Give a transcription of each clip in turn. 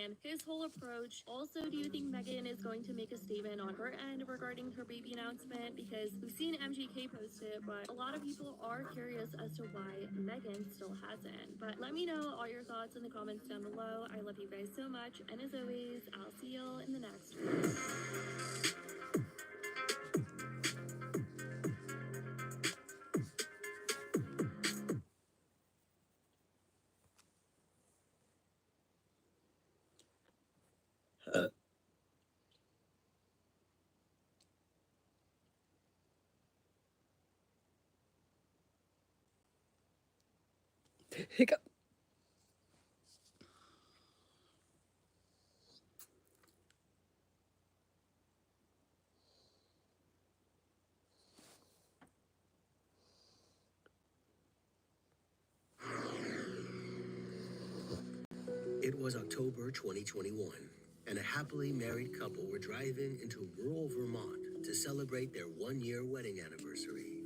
and his whole approach. Also, do you think Megan is going to make a statement on her end regarding her baby announcement? Because we've seen MGK post it, but a lot of people are curious as to why Megan still hasn't. But let me know all your thoughts in the comments down below. I love you guys so much, and as always, I'll see y'all in the next one. Hiccup. It was October 2021, and a happily married couple were driving into rural Vermont to celebrate their one-year wedding anniversary.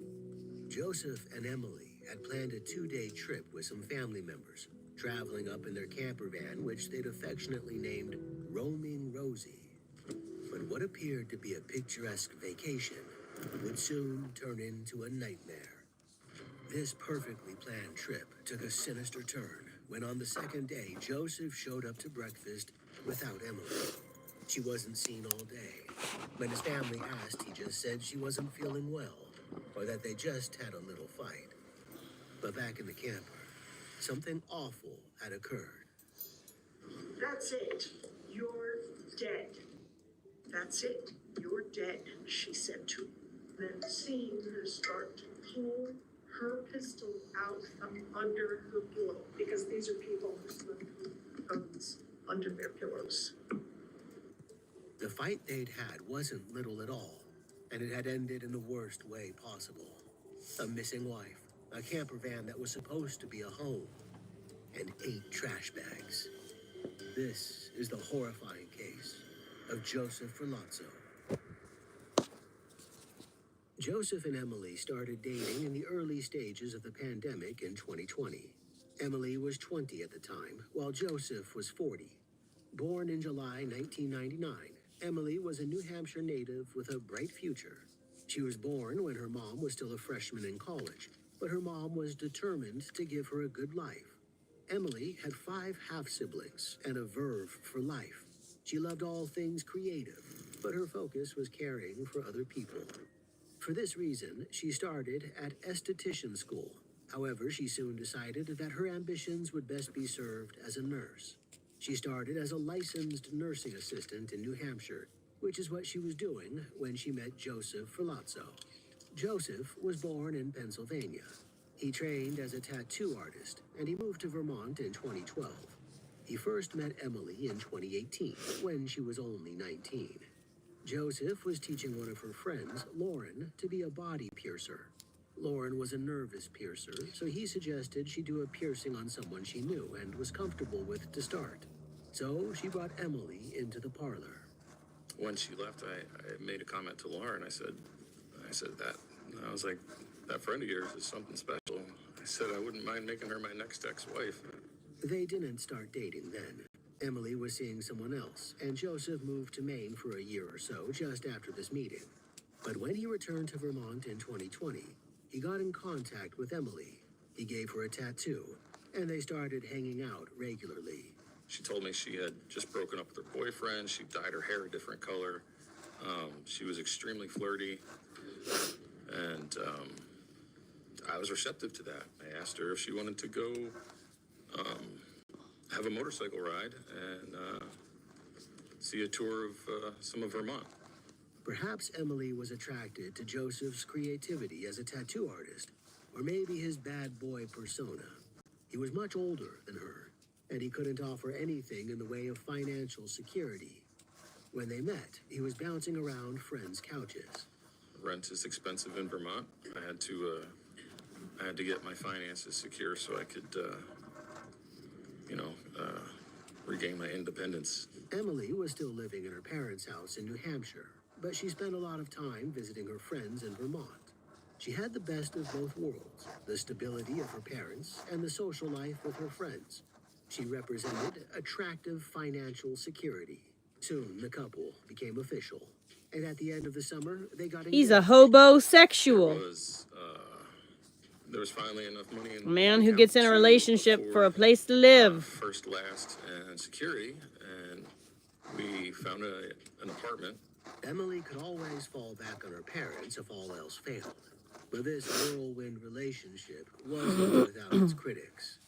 Joseph and Emily had planned a 2-day trip with some family members, traveling up in their camper van, which they'd affectionately named Roaming Rosie. But what appeared to be a picturesque vacation would soon turn into a nightmare. This perfectly planned trip took a sinister turn when on the second day, Joseph showed up to breakfast without Emily. She wasn't seen all day. When his family asked, he just said she wasn't feeling well, or that they just had a little fight. But back in the camper, something awful had occurred. That's it. You're dead. That's it. You're dead, she said to me. Then seeing her start to pull her pistol out from under her pillow, because these are people who sleep with guns under their pillows. The fight they'd had wasn't little at all, and it had ended in the worst way possible. A missing wife, a camper van that was supposed to be a home, and 8 trash bags. This is the horrifying case of Joseph Ferlazzo. Joseph and Emily started dating in the early stages of the pandemic in 2020. Emily was 20 at the time, while Joseph was 40. Born in July 1999, Emily was a New Hampshire native with a bright future. She was born when her mom was still a freshman in college, but her mom was determined to give her a good life. Emily had 5 half-siblings and a verve for life. She loved all things creative, but her focus was caring for other people. For this reason, she started at esthetician school. However, she soon decided that her ambitions would best be served as a nurse. She started as a licensed nursing assistant in New Hampshire, which is what she was doing when she met Joseph Ferlazzo. Joseph was born in Pennsylvania. He trained as a tattoo artist, and he moved to Vermont in 2012. He first met Emily in 2018, when she was only 19. Joseph was teaching one of her friends, Lauren, to be a body piercer. Lauren was a nervous piercer, so he suggested she do a piercing on someone she knew and was comfortable with to start. So she brought Emily into the parlor. When she left, I made a comment to Lauren. I said that. I was like, that friend of yours is something special. I said I wouldn't mind making her my next ex-wife. They didn't start dating then. Emily was seeing someone else, and Joseph moved to Maine for a year or so just after this meeting. But when he returned to Vermont in 2020, he got in contact with Emily. He gave her a tattoo, and they started hanging out regularly. She told me she had just broken up with her boyfriend. She dyed her hair a different color. She was extremely flirty, and I was receptive to that. I asked her if she wanted to go have a motorcycle ride and see a tour of some of Vermont. Perhaps Emily was attracted to Joseph's creativity as a tattoo artist, or maybe his bad boy persona. He was much older than her, and he couldn't offer anything in the way of financial security. When they met, he was bouncing around friends' couches. Rent is expensive in Vermont. I had to get my finances secure so I could regain my independence. Emily was still living in her parents' house in New Hampshire, but she spent a lot of time visiting her friends in Vermont. She had the best of both worlds, the stability of her parents and the social life with her friends. She represented attractive financial security. Soon, the couple became official. And at the end of the summer, they got He's a engaged. hobosexual. There was finally enough money in A man the who gets in a account to relationship for a afford, place to live. first, last, and security, and we found an apartment. Emily could always fall back on her parents if all else failed. But this whirlwind relationship wasn't without its critics.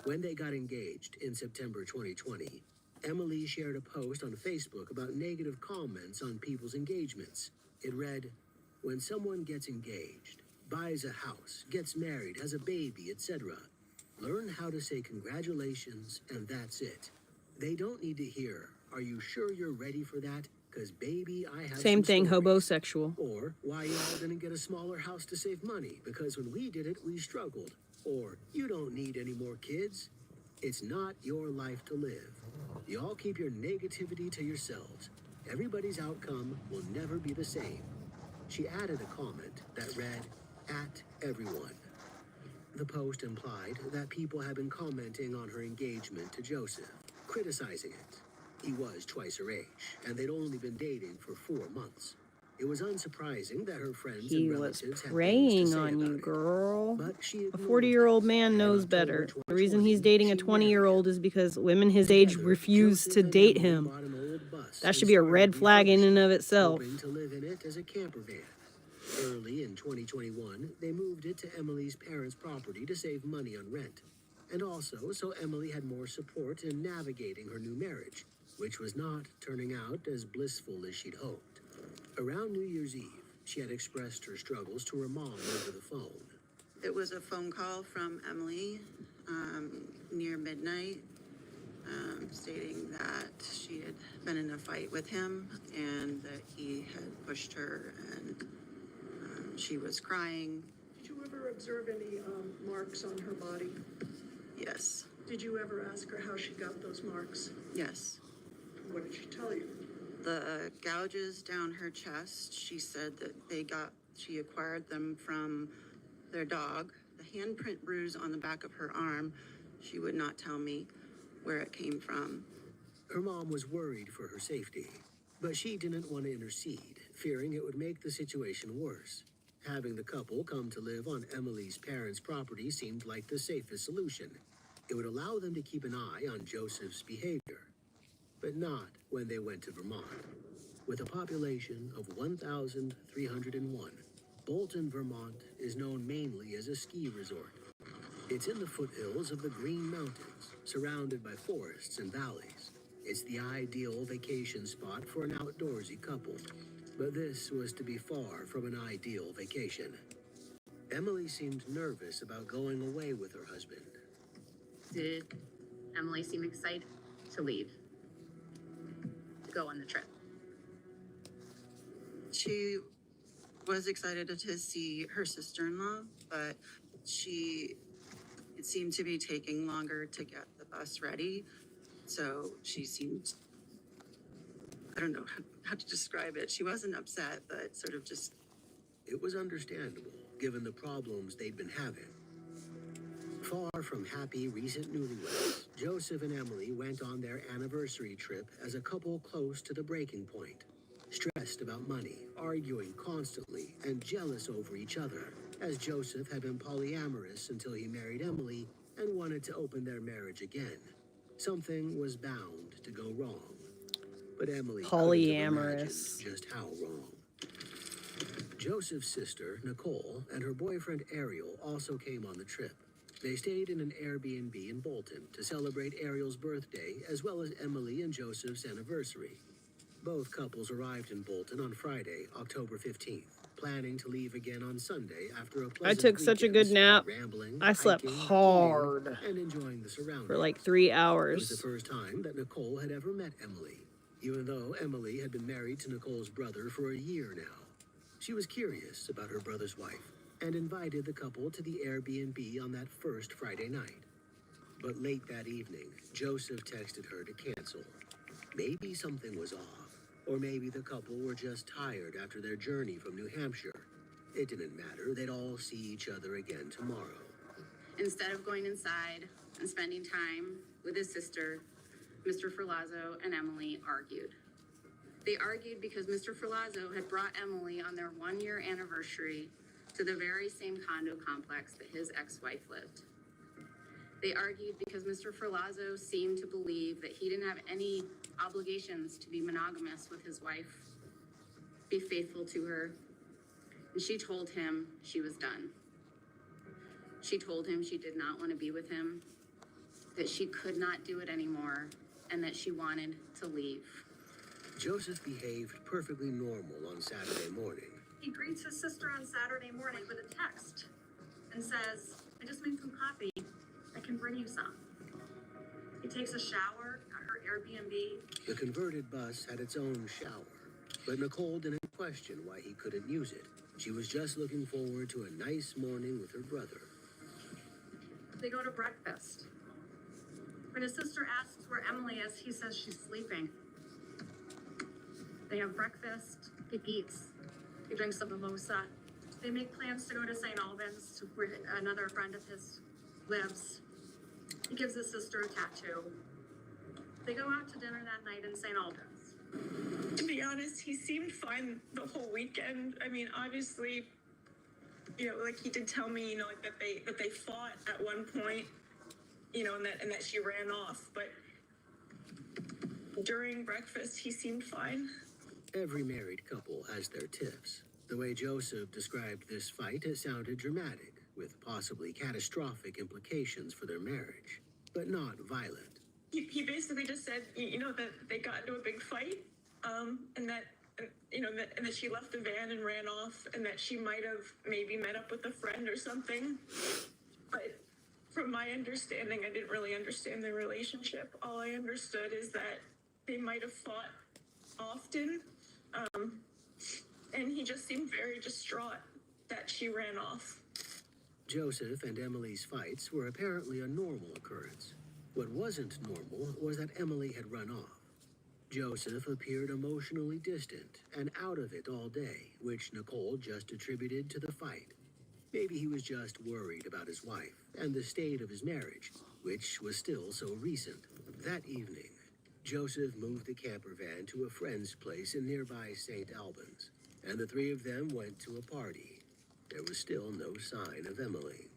When they got engaged in September 2020, Emily shared a post on Facebook about negative comments on people's engagements. It read, "When someone gets engaged, buys a house, gets married, has a baby, etc., learn how to say congratulations and that's it. They don't need to hear, 'Are you sure you're ready for that? Because baby, I have Same some thing, stories.' hobosexual. Or, 'Why y'all didn't get a smaller house to save money? Because when we did it, we struggled.' Or, 'You don't need any more kids.' It's not your life to live. Y'all keep your negativity to yourselves. Everybody's outcome will never be the same." She added a comment that read, "At everyone." The post implied that people had been commenting on her engagement to Joseph, criticizing it. He was twice her age, and they'd only been dating for 4 months. It was unsurprising that her friends He and was relatives had things to preying say on you, about it. girl. But she A ignored 40-year-old them, man and knows October better. 2020, The reason he's dating a she 20-year-old married is because women his age Together, refuse Joseph to and date Emily him. bought an old bus That and should be a started red flag in and of refurbishing it, itself. hoping to live in it as a camper van. Early in 2021, they moved it to Emily's parents' property to save money on rent. And also so Emily had more support in navigating her new marriage, which was not turning out as blissful as she'd hoped. Around New Year's Eve, she had expressed her struggles to her mom over the phone. It was a phone call from Emily near midnight stating that she had been in a fight with him and that he had pushed her and she was crying. Did you ever observe any marks on her body? Yes, Did you ever ask her how she got those marks? yes. What did she tell you? The gouges down her chest, she said that she acquired them from their dog. The handprint bruise on the back of her arm, she would not tell me where it came from. Her mom was worried for her safety, but she didn't want to intercede, fearing it would make the situation worse. Having the couple come to live on Emily's parents' property seemed like the safest solution. It would allow them to keep an eye on Joseph's behavior, but not when they went to Vermont. With a population of 1,301, Bolton, Vermont is known mainly as a ski resort. It's in the foothills of the Green Mountains, surrounded by forests and valleys. It's the ideal vacation spot for an outdoorsy couple. But this was to be far from an ideal vacation. Emily seemed nervous about going away with her husband. Did Emily seem excited to leave, to go on the trip? She was excited to see her sister-in-law, but it seemed to be taking longer to get the bus ready. So she seemed, I don't know how to describe it. She wasn't upset, but sort of just. It was understandable, given the problems they'd been having. Far from happy recent newlyweds, Joseph and Emily went on their anniversary trip as a couple close to the breaking point. Stressed about money, arguing constantly, and jealous over each other, as Joseph had been polyamorous until he married Emily and wanted to open their marriage again. Something was bound to go wrong. But Emily couldn't have imagined Polyamorous. just how wrong. Joseph's sister, Nicole, and her boyfriend Ariel also came on the trip. They stayed in an Airbnb in Bolton to celebrate Ariel's birthday as well as Emily and Joseph's anniversary. Both couples arrived in Bolton on Friday, October 15th, planning to leave again on Sunday after a pleasant took such a weekend good nap. spent rambling, I slept hiking, hard eating, and enjoying the surroundings. for like 3 It was hours. the first time that Nicole had ever met Emily, even though Emily had been married to Nicole's brother for a year now. She was curious about her brother's wife and invited the couple to the Airbnb on that first Friday night. But late that evening, Joseph texted her to cancel. Maybe something was off, or maybe the couple were just tired after their journey from New Hampshire. It didn't matter, they'd all see each other again tomorrow. Instead of going inside and spending time with his sister, Mr. Ferlazzo and Emily argued. They argued because Mr. Ferlazzo had brought Emily on their 1-year anniversary to the very same condo complex that his ex-wife lived. They argued because Mr. Ferlazzo seemed to believe that he didn't have any obligations to be monogamous with his wife, be faithful to her, and she told him she was done. She told him she did not want to be with him, that she could not do it anymore, and that she wanted to leave. Joseph behaved perfectly normal on Saturday morning. He greets his sister on Saturday morning with a text and says, "I just made some coffee. I can bring you some." He takes a shower at her Airbnb. The converted bus had its own shower, but Nicole didn't question why he couldn't use it. She was just looking forward to a nice morning with her brother. They go to breakfast. When his sister asks where Emily is, he says she's sleeping. They have breakfast. He eats. He drinks a mimosa. They make plans to go to St. Albans, where another friend of his lives. He gives his sister a tattoo. They go out to dinner that night in St. Albans. To be honest, he seemed fine the whole weekend. I mean, obviously, like he did tell me, like that they fought at one point, and that she ran off. But during breakfast, he seemed fine. Every married couple has their tips. The way Joseph described this fight, it sounded dramatic, with possibly catastrophic implications for their marriage, but not violent. He basically just said, that they got into a big fight, and that she left the van and ran off, and that she might have maybe met up with a friend or something. But from my understanding, I didn't really understand their relationship. All I understood is that they might have fought often, and he just seemed very distraught that she ran off. Joseph and Emily's fights were apparently a normal occurrence. What wasn't normal was that Emily had run off. Joseph appeared emotionally distant and out of it all day, which Nicole just attributed to the fight. Maybe he was just worried about his wife and the state of his marriage, which was still so recent. That evening, Joseph moved the camper van to a friend's place in nearby St. Albans, and the three of them went to a party. There was still no sign of Emily.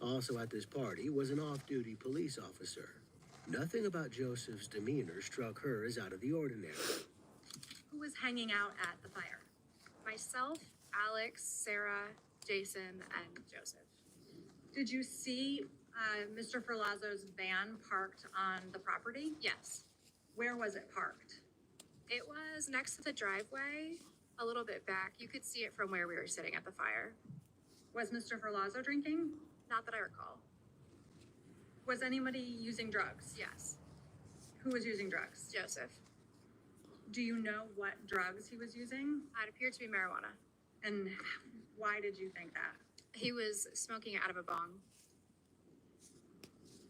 Also at this party was an off-duty police officer. Nothing about Joseph's demeanor struck her as out of the ordinary. Who was hanging out at the fire? Myself, Alex, Sarah, Jason, and Joseph. Did you see Mr. Ferlazzo's van parked on the property? Yes. Where was it parked? It was next to the driveway, a little bit back. You could see it from where we were sitting at the fire. Was Mr. Ferlazzo drinking? Not that I recall. Was anybody using drugs? Yes. Who was using drugs? Joseph. Do you know what drugs he was using? It appeared to be marijuana. And why did you think that? He was smoking out of a bong.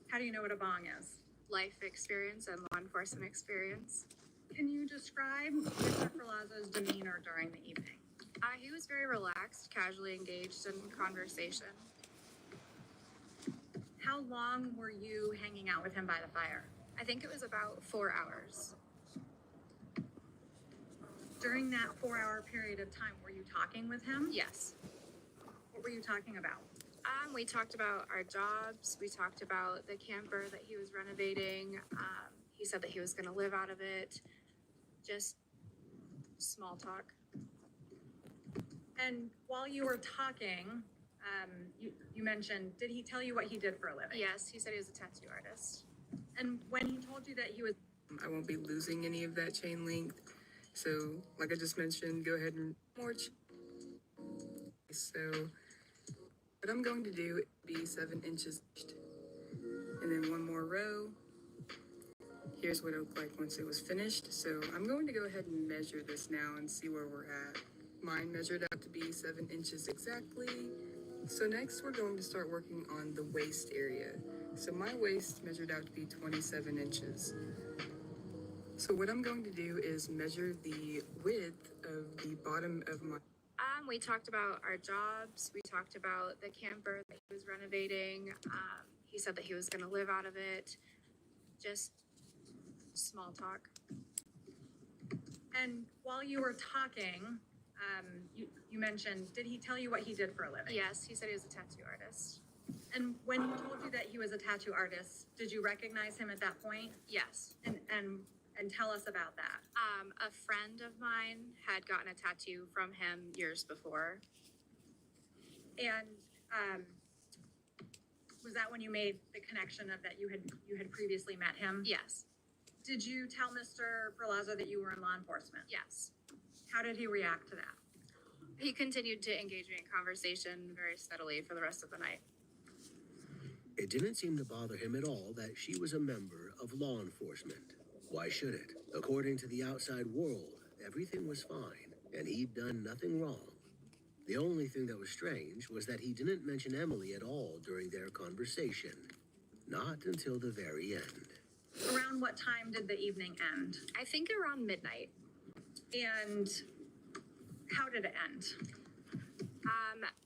How do you know what a bong is? Life experience and law enforcement experience. Can you describe Mr. Ferlazzo's demeanor during the evening? He was very relaxed, casually engaged in conversation. How long were you hanging out with him by the fire? I think it was about 4 hours. During that 4-hour period of time, were you talking with him? Yes. What were you talking about? We talked about our jobs. We talked about the camper that he was renovating. He said that he was going to live out of it. Just small talk. And while you were talking, you mentioned, did he tell you what he did for a living? Yes, he said he was a tattoo artist. And when he told you that he was... I won't be losing any of that chain link. So, like I just mentioned, go ahead and more. So, what I'm going to do is be 7 inches, and then one more row. Here's what it looked like once it was finished. So I'm going to go ahead and measure this now and see where we're at. Mine measured out to be 7 inches exactly. So next we're going to start working on the waist area. So my waist measured out to be 27 inches. So what I'm going to do is measure the width of the bottom of my... We talked about our jobs. We talked about the camper that he was renovating. He said that he was going to live out of it. Just small talk. And while you were talking, you mentioned, did he tell you what he did for a living? Yes, he said he was a tattoo artist. And when he told you that he was a tattoo artist, did you recognize him at that point? Yes. And tell us about that. A friend of mine had gotten a tattoo from him years before. And was that when you made the connection of that you had previously met him? Yes. Did you tell Mr. Perlazo that you were in law enforcement? Yes. How did he react to that? He continued to engage me in conversation very steadily for the rest of the night. It didn't seem to bother him at all that she was a member of law enforcement. Why should it? According to the outside world, everything was fine, and he'd done nothing wrong. The only thing that was strange was that he didn't mention Emily at all during their conversation. Not until the very end. Around what time did the evening end? I think around midnight. And how did it end?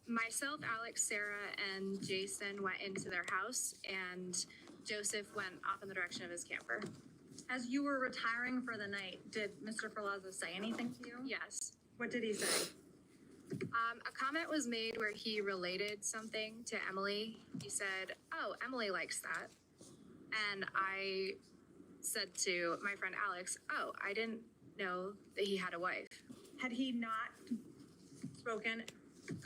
Myself, Alex, Sarah, and Jason went into their house, and Joseph went off in the direction of his camper. As you were retiring for the night, did Mr. Perlazo say anything to you? Yes. What did he say? A comment was made where he related something to Emily. He said, "Oh, Emily likes that." And I said to my friend Alex, "Oh, I didn't know that he had a wife." Had he not spoken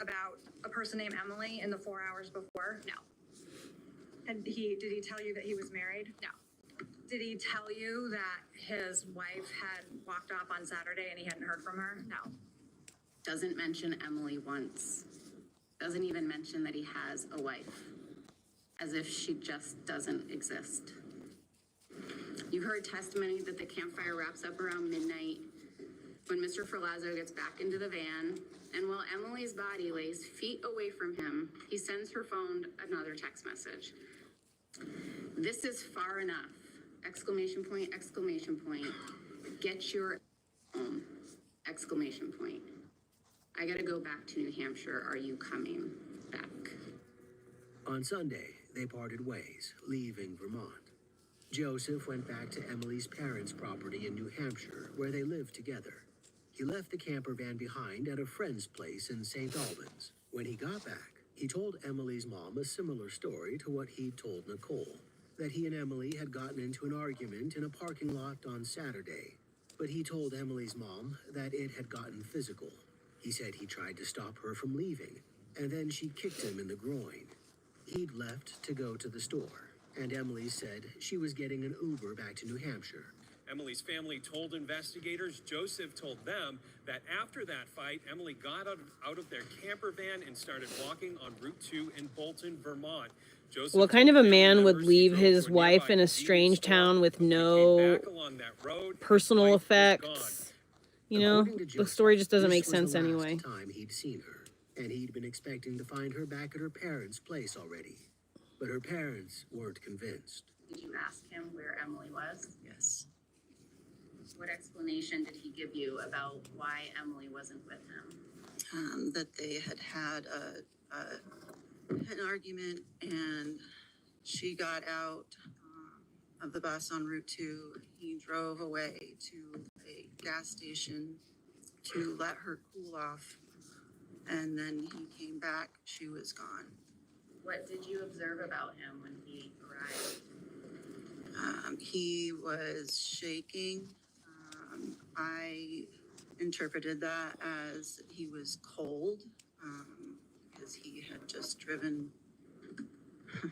about a person named Emily in the 4 hours before? No. Did he tell you that he was married? No. Did he tell you that his wife had walked off on Saturday and he hadn't heard from her? No. Doesn't mention Emily once. Doesn't even mention that he has a wife. As if she just doesn't exist. You heard testimony that the campfire wraps up around midnight when Mr. Ferlazzo gets back into the van, and while Emily's body lays feet away from him, he sends her phone another text message. "This is far enough! Exclamation point, exclamation point. Get your home! Exclamation point. I gotta go back to New Hampshire. Are you coming back?" On Sunday, they parted ways, leaving Vermont. Joseph went back to Emily's parents' property in New Hampshire, where they lived together. He left the camper van behind at a friend's place in St. Albans. When he got back, he told Emily's mom a similar story to what he'd told Nicole, that he and Emily had gotten into an argument in a parking lot on Saturday. But he told Emily's mom that it had gotten physical. He said he tried to stop her from leaving, and then she kicked him in the groin. He'd left to go to the store, and Emily said she was getting an Uber back to New Hampshire. Emily's family told investigators, Joseph told them that after that fight, Emily got out of their camper van and started walking on Route 2 in Bolton, Vermont. Joseph What kind of a told family man would members leave he drove his to a wife nearby in a convenience strange store. town with When he came no back along that road, his personal wife was effects? You know, According to the Joseph, story just doesn't this make was sense the last anyway. time he'd seen her, and he'd been expecting to find her back at her parents' place already. But her parents weren't convinced. Did you ask him where Emily was? Yes. What explanation did he give you about why Emily wasn't with him? That they had an argument, and she got out of the bus on Route 2. He drove away to a gas station to let her cool off, and then he came back. She was gone. What did you observe about him when he arrived? He was shaking. I interpreted that as he was cold, because he had just driven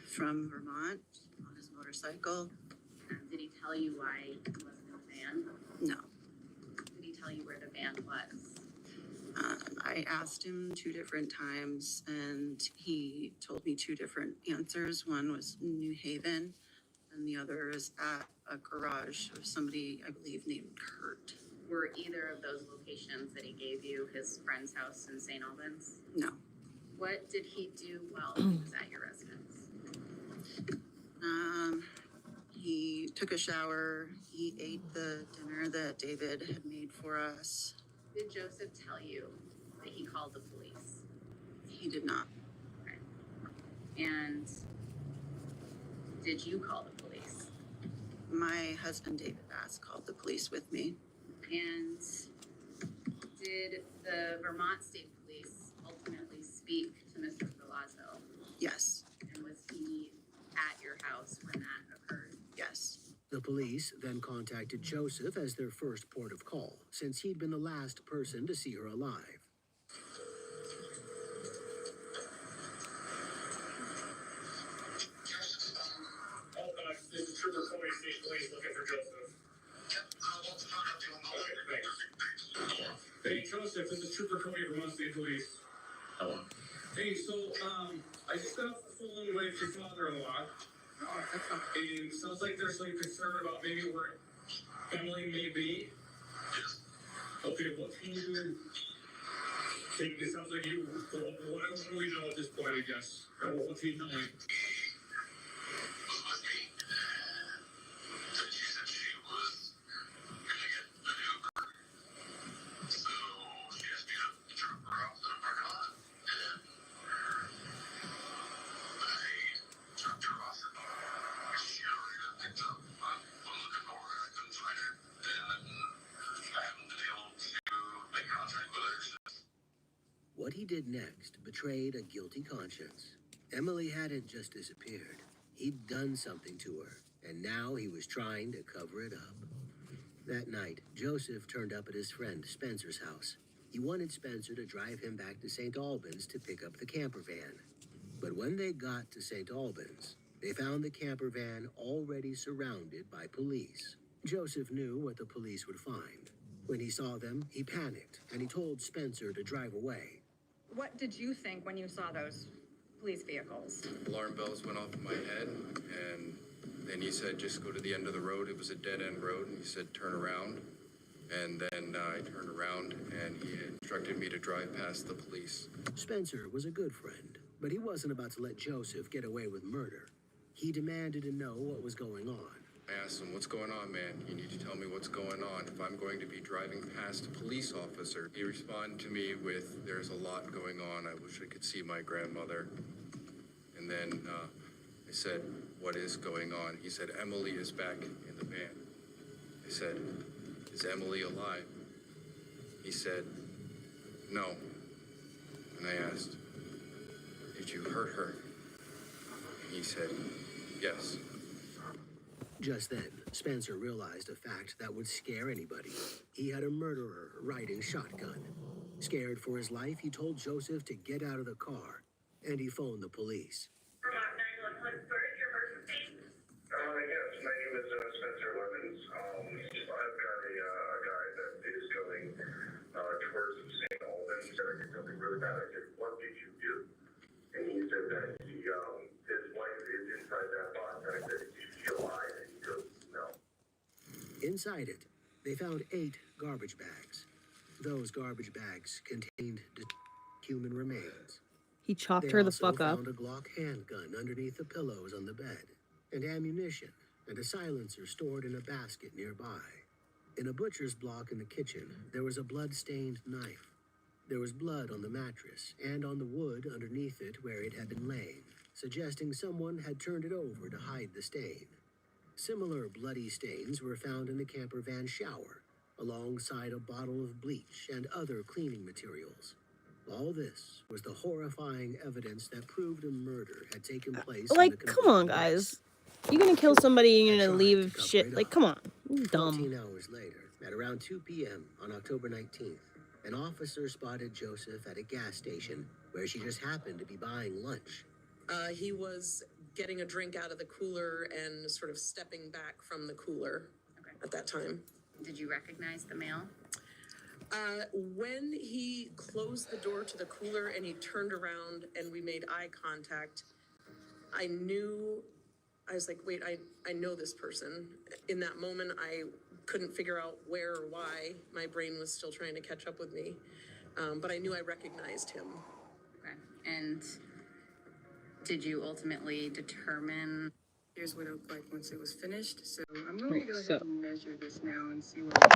from Vermont on his motorcycle. Did he tell you why he wasn't in the van? No. Did he tell you where the van was? I asked him 2 different times, and he told me 2 different answers. One was New Haven, and the other is at a garage of somebody, I believe, named Kurt. Were either of those locations that he gave you his friend's house in St. Albans? No. What did he do while he was at your residence? He took a shower. He ate the dinner that David had made for us. Did Joseph tell you that he called the police? He did not. Okay. And did you call the police? My husband, David Bass, called the police with me. And did the Vermont State Police ultimately speak to Mr. Ferlazzo? Yes. And was he at your house when that occurred? Yes. The police then contacted Joseph as their first port of call, since he'd been the last person to see her alive. This is Trooper Cody, State Police, looking for Joseph. Okay, thanks. Hey, Joseph, this is Trooper Cody, Vermont State Police. Hello. Hey, so, I just got off the phone with your father-in-law. And sounds like there's some concern about maybe where Emily may be. Okay, what can you do? It sounds like you, what do we know at this point, I guess? What can you tell me? What he did next betrayed a guilty conscience. Emily hadn't just disappeared. He'd done something to her, and now he was trying to cover it up. That night, Joseph turned up at his friend Spencer's house. He wanted Spencer to drive him back to St. Albans to pick up the camper van. But when they got to St. Albans, they found the camper van already surrounded by police. Joseph knew what the police would find. When he saw them, he panicked, and he told Spencer to drive away. What did you think when you saw those police vehicles? Alarm bells went off in my head, and then he said, just go to the end of the road. It was a dead-end road, and he said, turn around. And then I turned around, and he instructed me to drive past the police. Spencer was a good friend, but he wasn't about to let Joseph get away with murder. He demanded to know what was going on. I asked him, what's going on, man? You need to tell me what's going on if I'm going to be driving past a police officer. He responded to me with, there's a lot going on. I wish I could see my grandmother. And then I said, what is going on? He said, Emily is back in the van. I said, is Emily alive? He said, no. And I asked, did you hurt her? And he said, yes. Just then, Spencer realized a fact that would scare anybody. He had a murderer riding shotgun. Scared for his life, he told Joseph to get out of the car, and he phoned the police. Yes, my name is Spencer Lemons. I've got a guy that is going towards St. Albans. He said I did something really bad. I said, what did you do? And he said that his wife is inside that box. And I said, is she alive? And he goes, no. Inside it, they found 8 garbage bags. Those garbage bags contained human remains. He chopped They her the also fuck up. found a Glock handgun underneath the pillows on the bed, and ammunition and a silencer stored in a basket nearby. In a butcher's block in the kitchen, there was a blood-stained knife. There was blood on the mattress and on the wood underneath it where it had been laying, suggesting someone had turned it over to hide the stain. Similar bloody stains were found in the camper van shower, alongside a bottle of bleach and other cleaning materials. All this was the horrifying evidence that proved a murder had taken place. Like, come on, guys. You're gonna kill somebody and you're gonna leave shit. Like, come on. You're dumb. 14 hours later, at around 2 p.m. on October 19th, an officer spotted Joseph at a gas station where she just happened to be buying lunch. He was getting a drink out of the cooler and sort of stepping back from the cooler at that time. Did you recognize the male? When he closed the door to the cooler and he turned around and we made eye contact, I was like, wait, I know this person. In that moment, I couldn't figure out where or why. My brain was still trying to catch up with me. But I knew I recognized him. Okay. And did you ultimately determine? Here's what it looked like once it was finished. So I'm going to go ahead and measure this now and see what I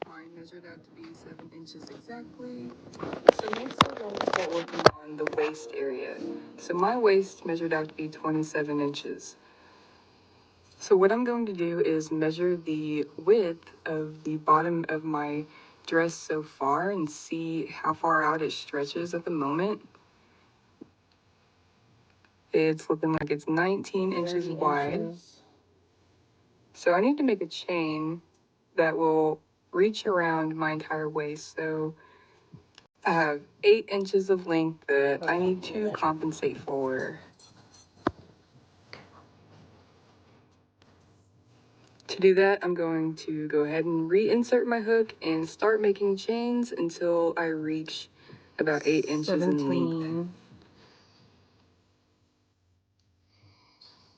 find measured out to be 7 inches exactly. So next we're going to start working on the waist area. So my waist measured out to be 27 inches. So what I'm going to do is measure the width of the bottom of my dress so far and see how far out it stretches at the moment. It's looking like it's 19 inches wide. So I need to make a chain that will reach around my entire waist. So I have 8 inches of length that I need to compensate for. To do that, I'm going to go ahead and reinsert my hook and start making chains until I reach about 8 inches in length.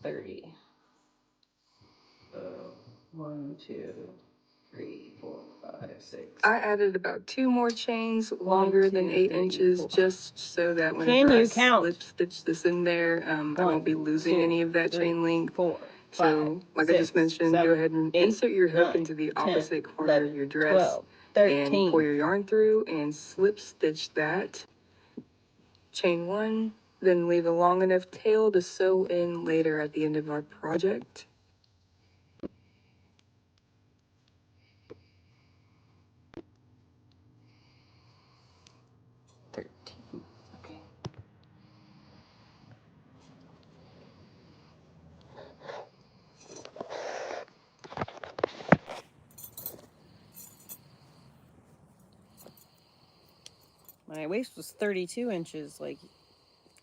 30. 1, 2, 3, 4, 5, 6. I added about 2 more chains longer than 8 inches just so that whenever I slip stitch this in there, I won't be losing any of that chain length. So, like I just mentioned, go ahead and insert your hook into the opposite corner of your dress and pull your yarn through and slip stitch that. Chain 1, then leave a long enough tail to sew in later at the end of our project. My waist was 32 inches like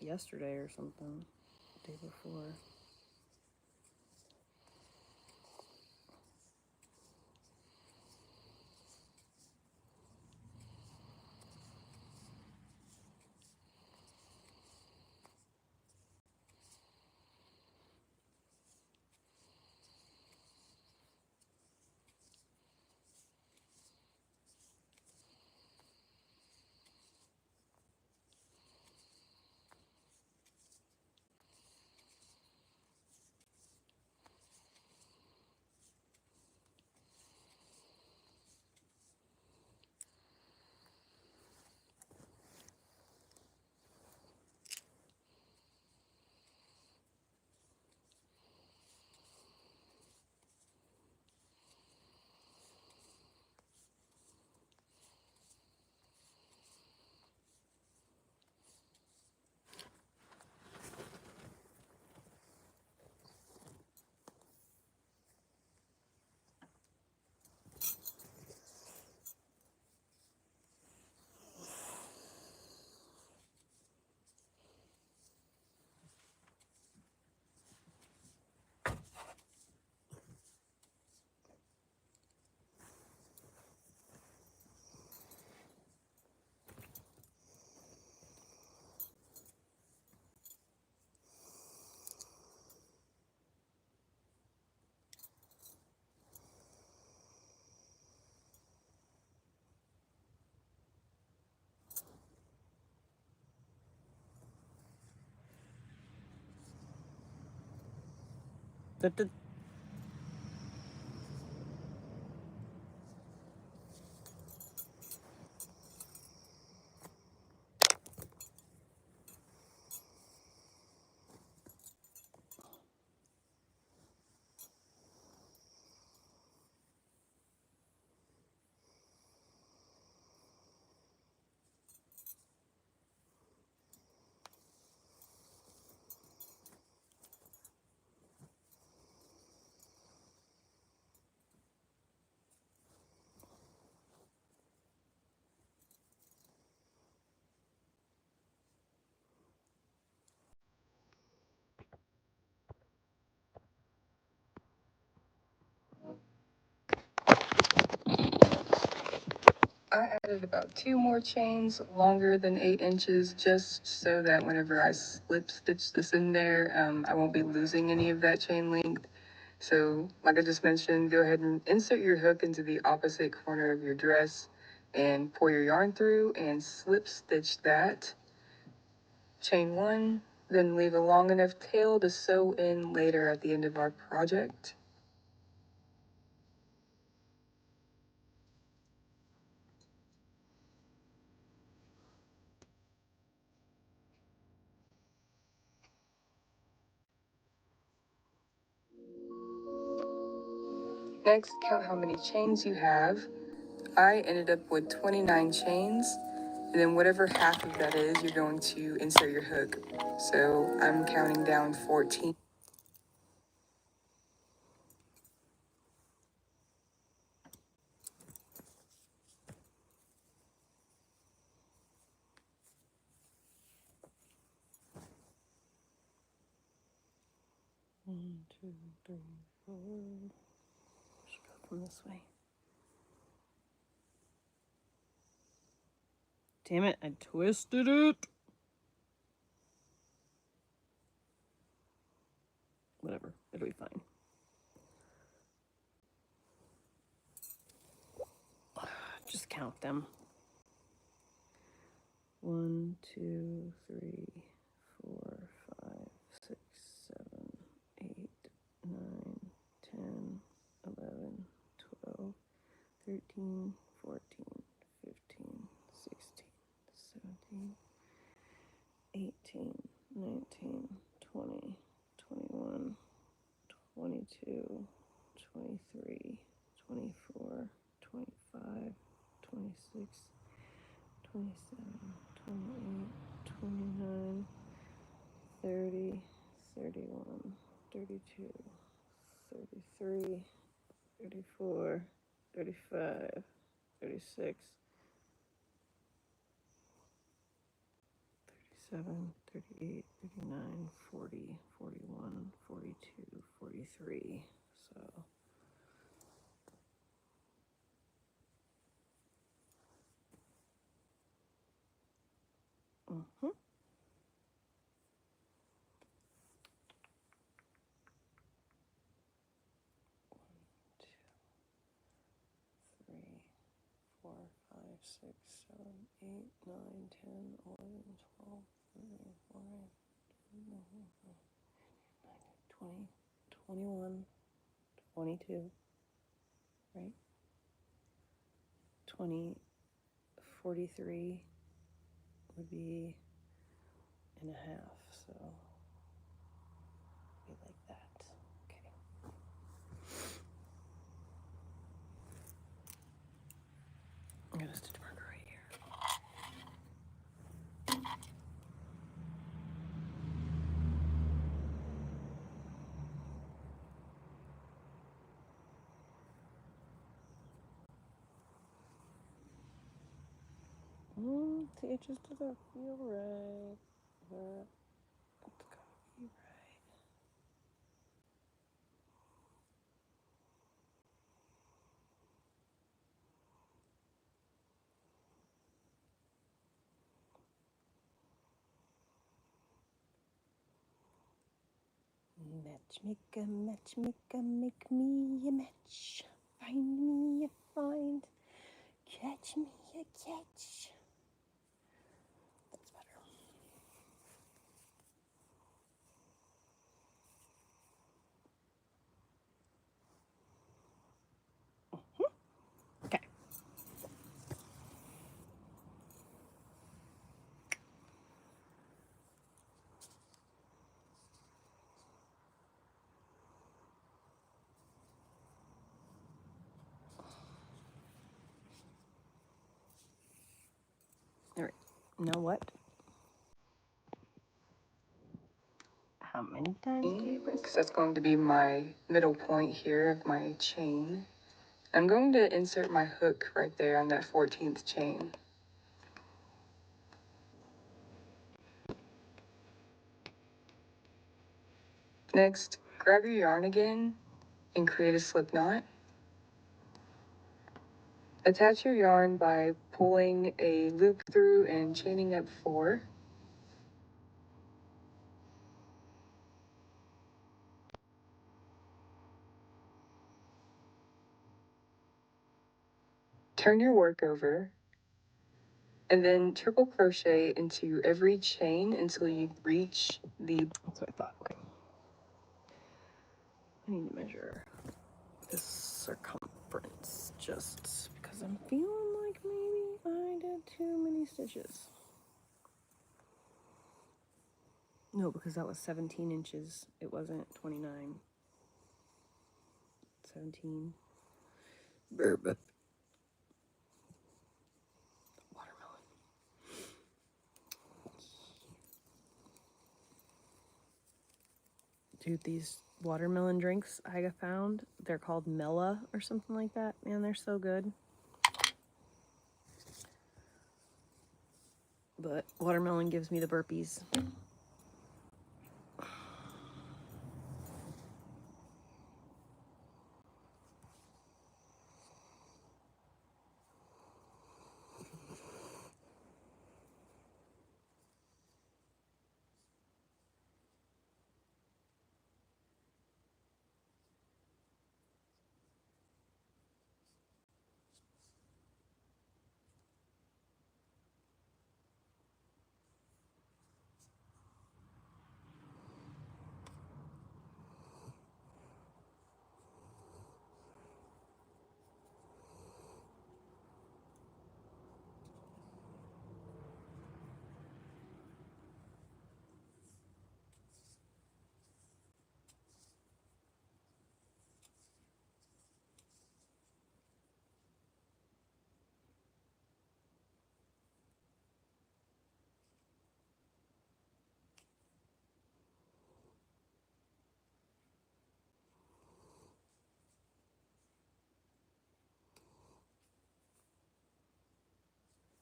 yesterday or something, the day before. I added about 2 more chains longer than 8 inches just so that whenever I slip stitch this in there, I won't be losing any of that chain length. So, like I just mentioned, go ahead and insert your hook into the opposite corner of your dress and pull your yarn through and slip stitch that. Chain 1, then leave a long enough tail to sew in later at the end of our project. Next, count how many chains you have. I ended up with 29 chains, and then whatever half of that is, you're going to insert your hook. So I'm counting down 14. 1, 2, 3, 4. Should go from this way. Damn it, I twisted it. Whatever, it'll be fine. Just count them. 1, 2, 3, 4, 5, 6, 7, 8, 9, 10, 11, 12, 13, 14, 15, 16, 17, 18, 19, 20, 21, 22, 23, 24, 25, 26, 27, 28, 29, 30, 31, 32, 33, 34, 35, 36, 37, 38, 39, 40, 41, 42, 43. So mm-hmm. 1, 2, 3, 4, 5, 6, 7, 8, 9, 10, 11, 12, 13, 14, 20, 21, 22, right? 20, 43 would be and a half, so be like that. Okay. I got a stitch marker right here. See, it just doesn't feel right, but it's gotta be right. Matchmaker, make me a match. Find me a find. Catch me a catch. That's better. Okay. All right. Now what? How many times do you press? Because that's going to be my middle point here of my chain. I'm going to insert my hook right there on that 14th chain. Next, grab your yarn again and create a slip knot. Attach your yarn by pulling a loop through and chaining up 4. Turn your work over and then triple crochet into every chain until you reach the... That's what I thought. Okay. I need to measure this circumference just because I'm feeling like maybe I did too many stitches. No, because that was 17 inches. It wasn't 29. 17. Watermelon. Dude, these watermelon drinks I found, they're called Mela or something like that. Man, they're so good. But watermelon gives me the burpees.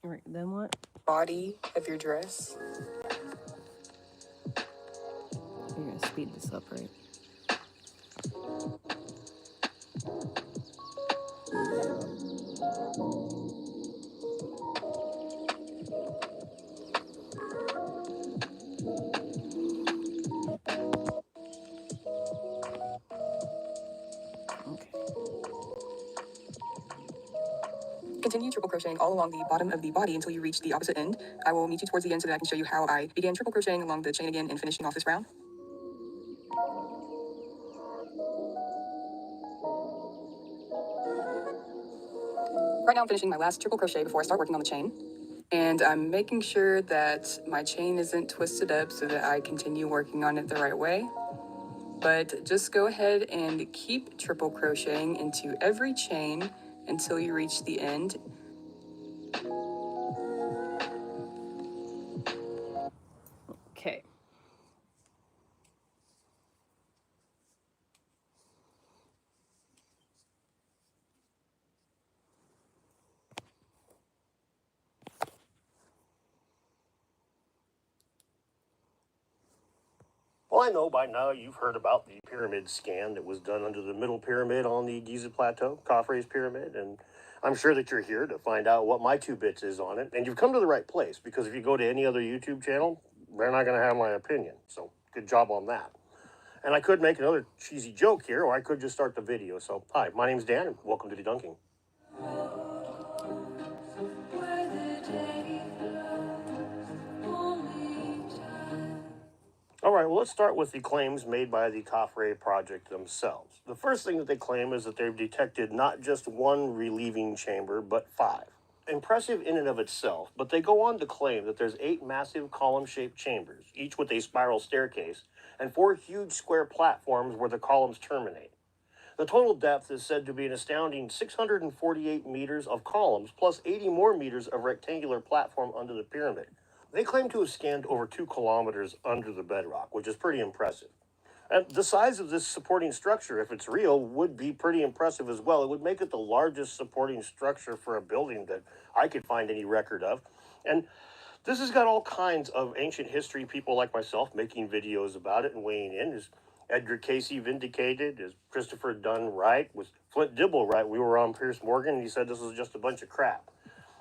All right, then what? Body of your dress. You're gonna speed this up, right? Continue triple crocheting all along the bottom of the body until you reach the opposite end. I will meet you towards the end so that I can show you how I began triple crocheting along the chain again and finishing off this round. Right now I'm finishing my last triple crochet before I start working on the chain. And I'm making sure that my chain isn't twisted up so that I continue working on it the right way. But just go ahead and keep triple crocheting into every chain until you reach the end. Okay. Well, I know by now you've heard about the pyramid scan that was done under the middle pyramid on the Giza Plateau, Khafre's pyramid, and I'm sure that you're here to find out what my 2 bits is on it. And you've come to the right place, because if you go to any other YouTube channel, they're not going to have my opinion. So good job on that. And I could make another cheesy joke here, or I could just start the video. So hi, my name's Dan, and welcome to Dedunking. All right, well, let's start with the claims made by the Khafre project themselves. The first thing that they claim is that they've detected not just 1 relieving chamber, but 5. Impressive in and of itself, but they go on to claim that there's 8 massive column-shaped chambers, each with a spiral staircase, and 4 huge square platforms where the columns terminate. The total depth is said to be an astounding 648 meters of columns, plus 80 more meters of rectangular platform under the pyramid. They claim to have scanned over 2 kilometers under the bedrock, which is pretty impressive. And the size of this supporting structure, if it's real, would be pretty impressive as well. It would make it the largest supporting structure for a building that I could find any record of. And this has got all kinds of ancient history people like myself making videos about it and weighing in. Is Edgar Casey vindicated? Is Christopher Dunn right? Was Flint Dibble right? We were on Piers Morgan and he said this was just a bunch of crap.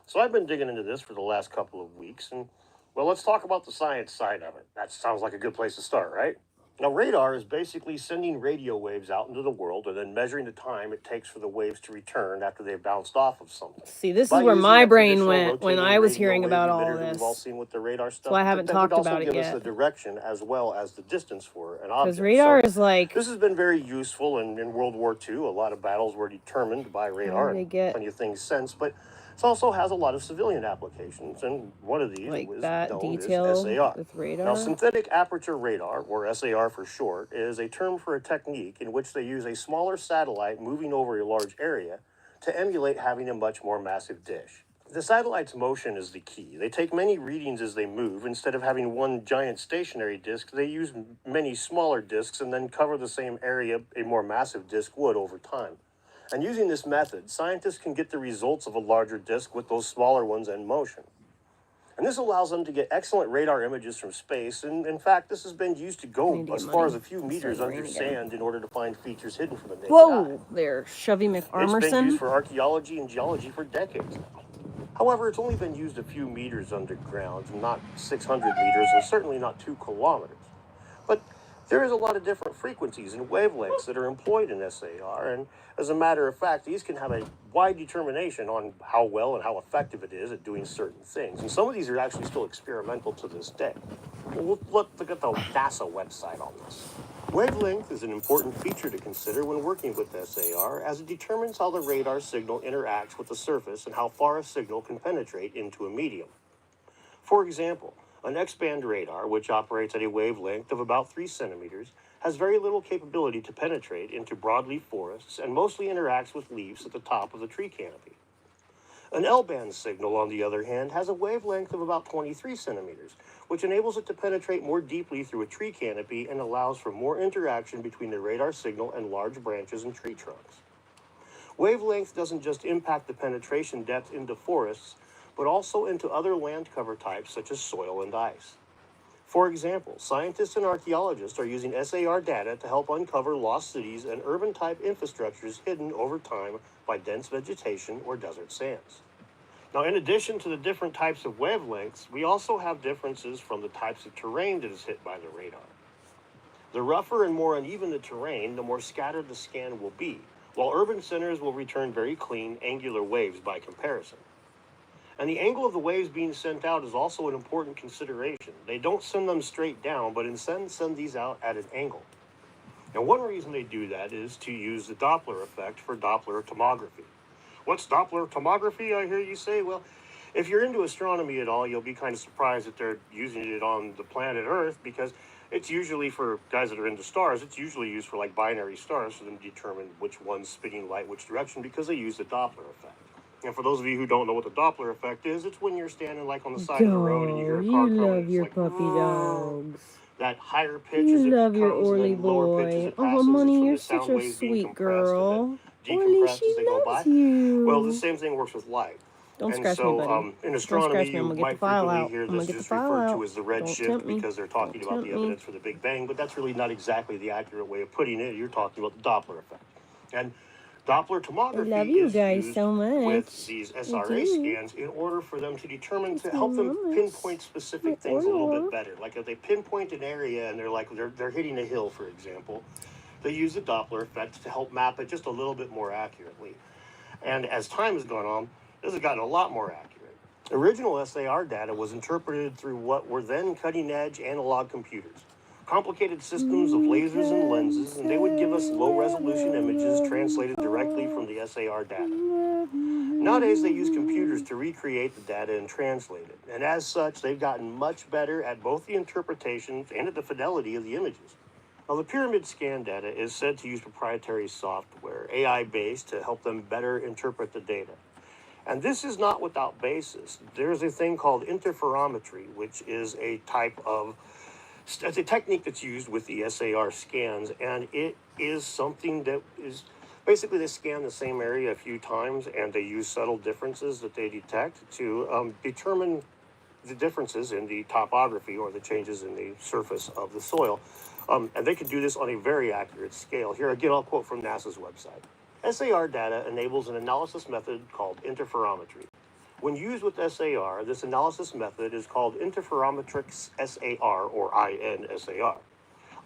So I've been digging into this for the last couple of weeks, and well, let's talk about the science side of it. That sounds like a good place to start, right? Now, radar is basically sending radio waves out into the world and then measuring the time it takes for the waves to return after they've bounced off of something. See, this By is where using my that brain traditional went when rotating I was radio hearing wave about all emitter that we've all this. seen with the radar That's stuff, why I haven't that talked would also about it give us yet. the direction as well as the distance for an Because object. radar So is like, this has been very useful in World War II. A lot of battles were determined by radar, and plenty of things since, but it also has a lot of civilian applications, and one of these like was that known detail as SAR. with Now, radar. synthetic aperture radar, or SAR for short, is a term for a technique in which they use a smaller satellite moving over a large area to emulate having a much more massive dish. The satellite's motion is the key. They take many readings as they move. Instead of having one giant stationary disk, they use many smaller disks and then cover the same area a more massive disk would over time. And using this method, scientists can get the results of a larger disk with those smaller ones in motion. And this allows them to get excellent radar images from space. And in fact, this has been used to go as far as a few meters under sand in order to find features hidden from the naked eye. Whoa there, Chevy It's been used McArmerson. for archaeology and geology for decades now. However, it's only been used a few meters underground, not 600 meters, and certainly not 2 kilometers. But there is a lot of different frequencies and wavelengths that are employed in SAR, and as a matter of fact, these can have a wide determination on how well and how effective it is at doing certain things. And some of these are actually still experimental to this day. We'll look at the NASA website on this. Wavelength is an important feature to consider when working with SAR, as it determines how the radar signal interacts with the surface and how far a signal can penetrate into a medium. For example, an X-band radar, which operates at a wavelength of about 3 centimeters, has very little capability to penetrate into broadleaf forests and mostly interacts with leaves at the top of the tree canopy. An L-band signal, on the other hand, has a wavelength of about 23 centimeters, which enables it to penetrate more deeply through a tree canopy and allows for more interaction between the radar signal and large branches and tree trunks. Wavelength doesn't just impact the penetration depth into forests, but also into other land cover types such as soil and ice. For example, scientists and archaeologists are using SAR data to help uncover lost cities and urban-type infrastructures hidden over time by dense vegetation or desert sands. Now, in addition to the different types of wavelengths, we also have differences from the types of terrain that is hit by the radar. The rougher and more uneven the terrain, the more scattered the scan will be, while urban centers will return very clean, angular waves by comparison. And the angle of the waves being sent out is also an important consideration. They don't send them straight down, but instead send these out at an angle. Now, one reason they do that is to use the Doppler effect for Doppler tomography. What's Doppler tomography, I hear you say? Well, if you're into astronomy at all, you'll be kind of surprised that they're using it on the planet Earth, because it's usually, for guys that are into stars, it's usually used for like binary stars for them to determine which one's spinning light which direction, because they use the Doppler effect. And for those of you who don't know what the Doppler effect is, it's when you're standing like on the side of the road and you hear a car coming. You love it's your like, puppy dogs. that higher pitch You as it love your comes, and Orly then lower pitch as boy. it Oh, passes. It's Money, when you're the sound such a waves being sweet compressed and girl. then Orly, decompressed she as they go by. loves you. Well, the same thing works with light. Don't And scratch so, me, buddy. in Don't astronomy, scratch me. I'm you gonna get might the file frequently out. hear I'm gonna this get the just file referred out. to as the red Don't shift tempt me. because they're talking Don't about the tempt me. evidence for the Big Bang, but that's really not exactly the accurate way of putting it. You're talking about the Doppler effect. And Doppler I love tomography you is guys used so much. with these I SRA do. scans in order for them to determine, It's to my help them mamas. pinpoint specific My things a little Orla. bit better. Like if they pinpoint an area and they're hitting a hill, for example, they use the Doppler effect to help map it just a little bit more accurately. And as time has gone on, this has gotten a lot more accurate. Original SAR data was interpreted through what were then cutting-edge analog computers. Complicated systems of lasers and lenses, and they would give us low-resolution images translated directly from the SAR data. Nowadays, they use computers to recreate the data and translate it, and as such, they've gotten much better at both the interpretations and at the fidelity of the images. Now, the pyramid scan data is said to use proprietary software, AI-based, to help them better interpret the data. And this is not without basis. There's a thing called interferometry, which is a type of, it's a technique that's used with the SAR scans, and it is something that is, basically they scan the same area a few times, and they use subtle differences that they detect to determine the differences in the topography or the changes in the surface of the soil. And they can do this on a very accurate scale. Here, again, I'll quote from NASA's website. SAR data enables an analysis method called interferometry. When used with SAR, this analysis method is called interferometric SAR, or INSAR.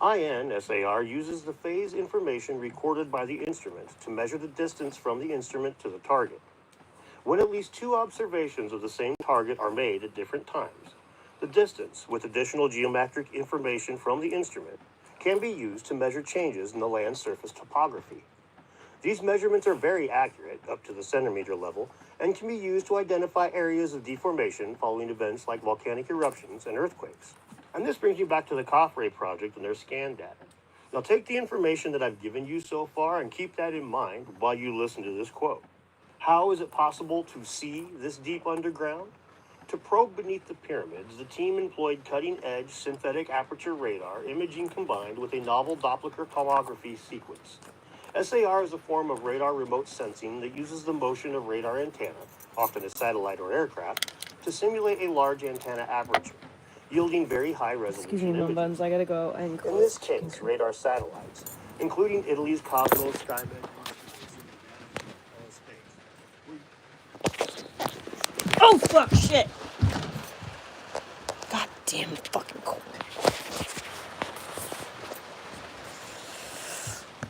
INSAR uses the phase information recorded by the instrument to measure the distance from the instrument to the target. When at least 2 observations of the same target are made at different times, the distance, with additional geometric information from the instrument, can be used to measure changes in the land surface topography. These measurements are very accurate, up to the centimeter level, and can be used to identify areas of deformation following events like volcanic eruptions and earthquakes. And this brings you back to the crochet project and their scan data. Now take the information that I've given you so far and keep that in mind while you listen to this quote. How is it possible to see this deep underground? To probe beneath the pyramids, the team employed cutting-edge synthetic aperture radar imaging combined with a novel Doppler tomography sequence. SAR is a form of radar remote sensing that uses the motion of radar antenna, often a satellite or aircraft, to simulate a large antenna aperture, yielding very high resolution Excuse me, Mom images. Buns, I gotta go and In this case, radar satellites, including Italy's Cosmos, Skymed, Oh, fuck, shit! God damn the fucking cord.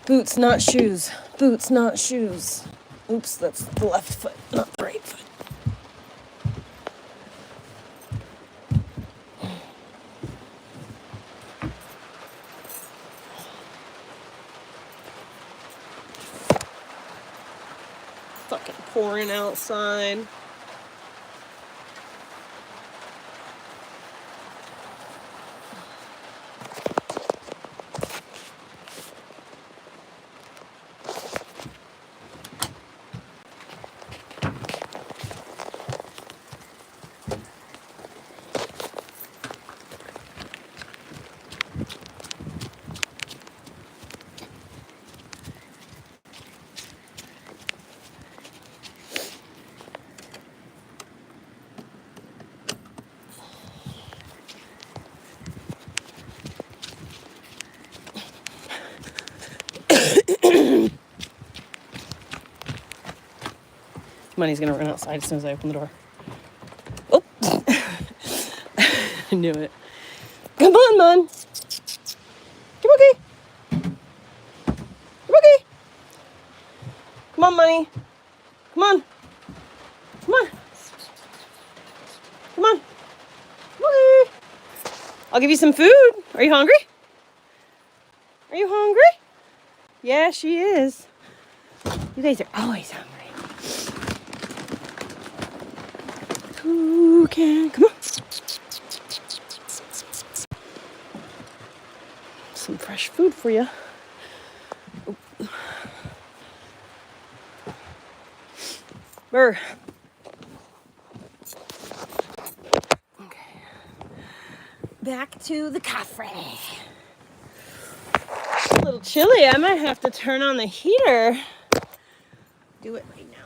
Boots, not shoes. Boots, not shoes. Oops, that's the left foot, not the right foot. Fucking pouring outside. Money's gonna run outside as soon as I open the door. Oh! I knew it. Come on, Mon! Come okay! Come okay! Come on, Money! Come on! Come on! Come on! Okay! I'll give you some food. Are you hungry? Are you hungry? Yeah, she is. You guys are always hungry. Who can? Come on. Some fresh food for you. Oh. Burr. Okay. Back to the cafe. It's a little chilly. I might have to turn on the heater. Do it right now.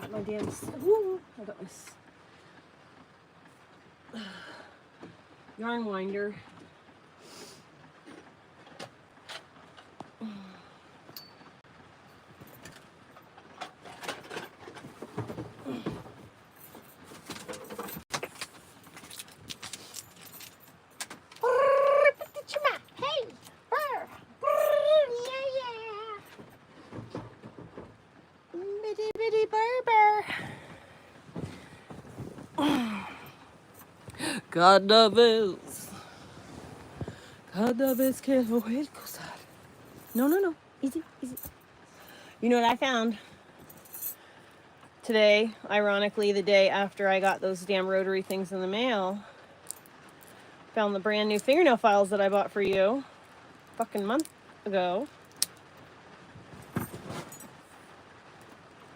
Got my damn. Ooh, I got this yarn winder. Cada vez que lo voy a gozar. No, no, no. Easy, easy. You know what I found? Today, ironically, the day after I got those damn rotary things in the mail, found the brand new fingernail files that I bought for you fucking month ago.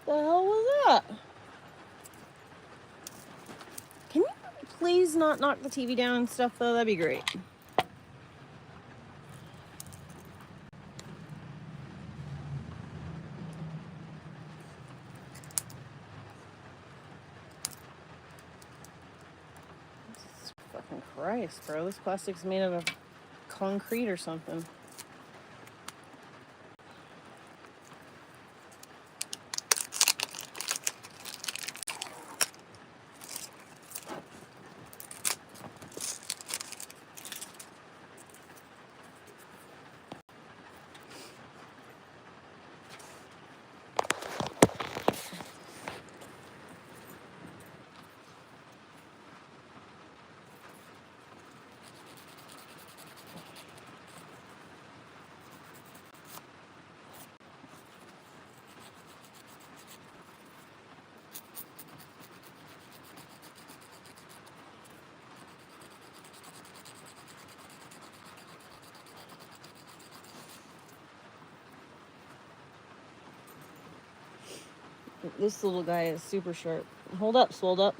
The hell was that? Can you please not knock the TV down and stuff though? That'd be great. Jesus fucking Christ, bro. This plastic's made out of concrete or something. This little guy is super sharp. Hold up, swolled up.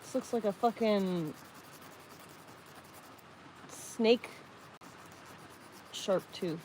This looks like a fucking snake sharp tooth.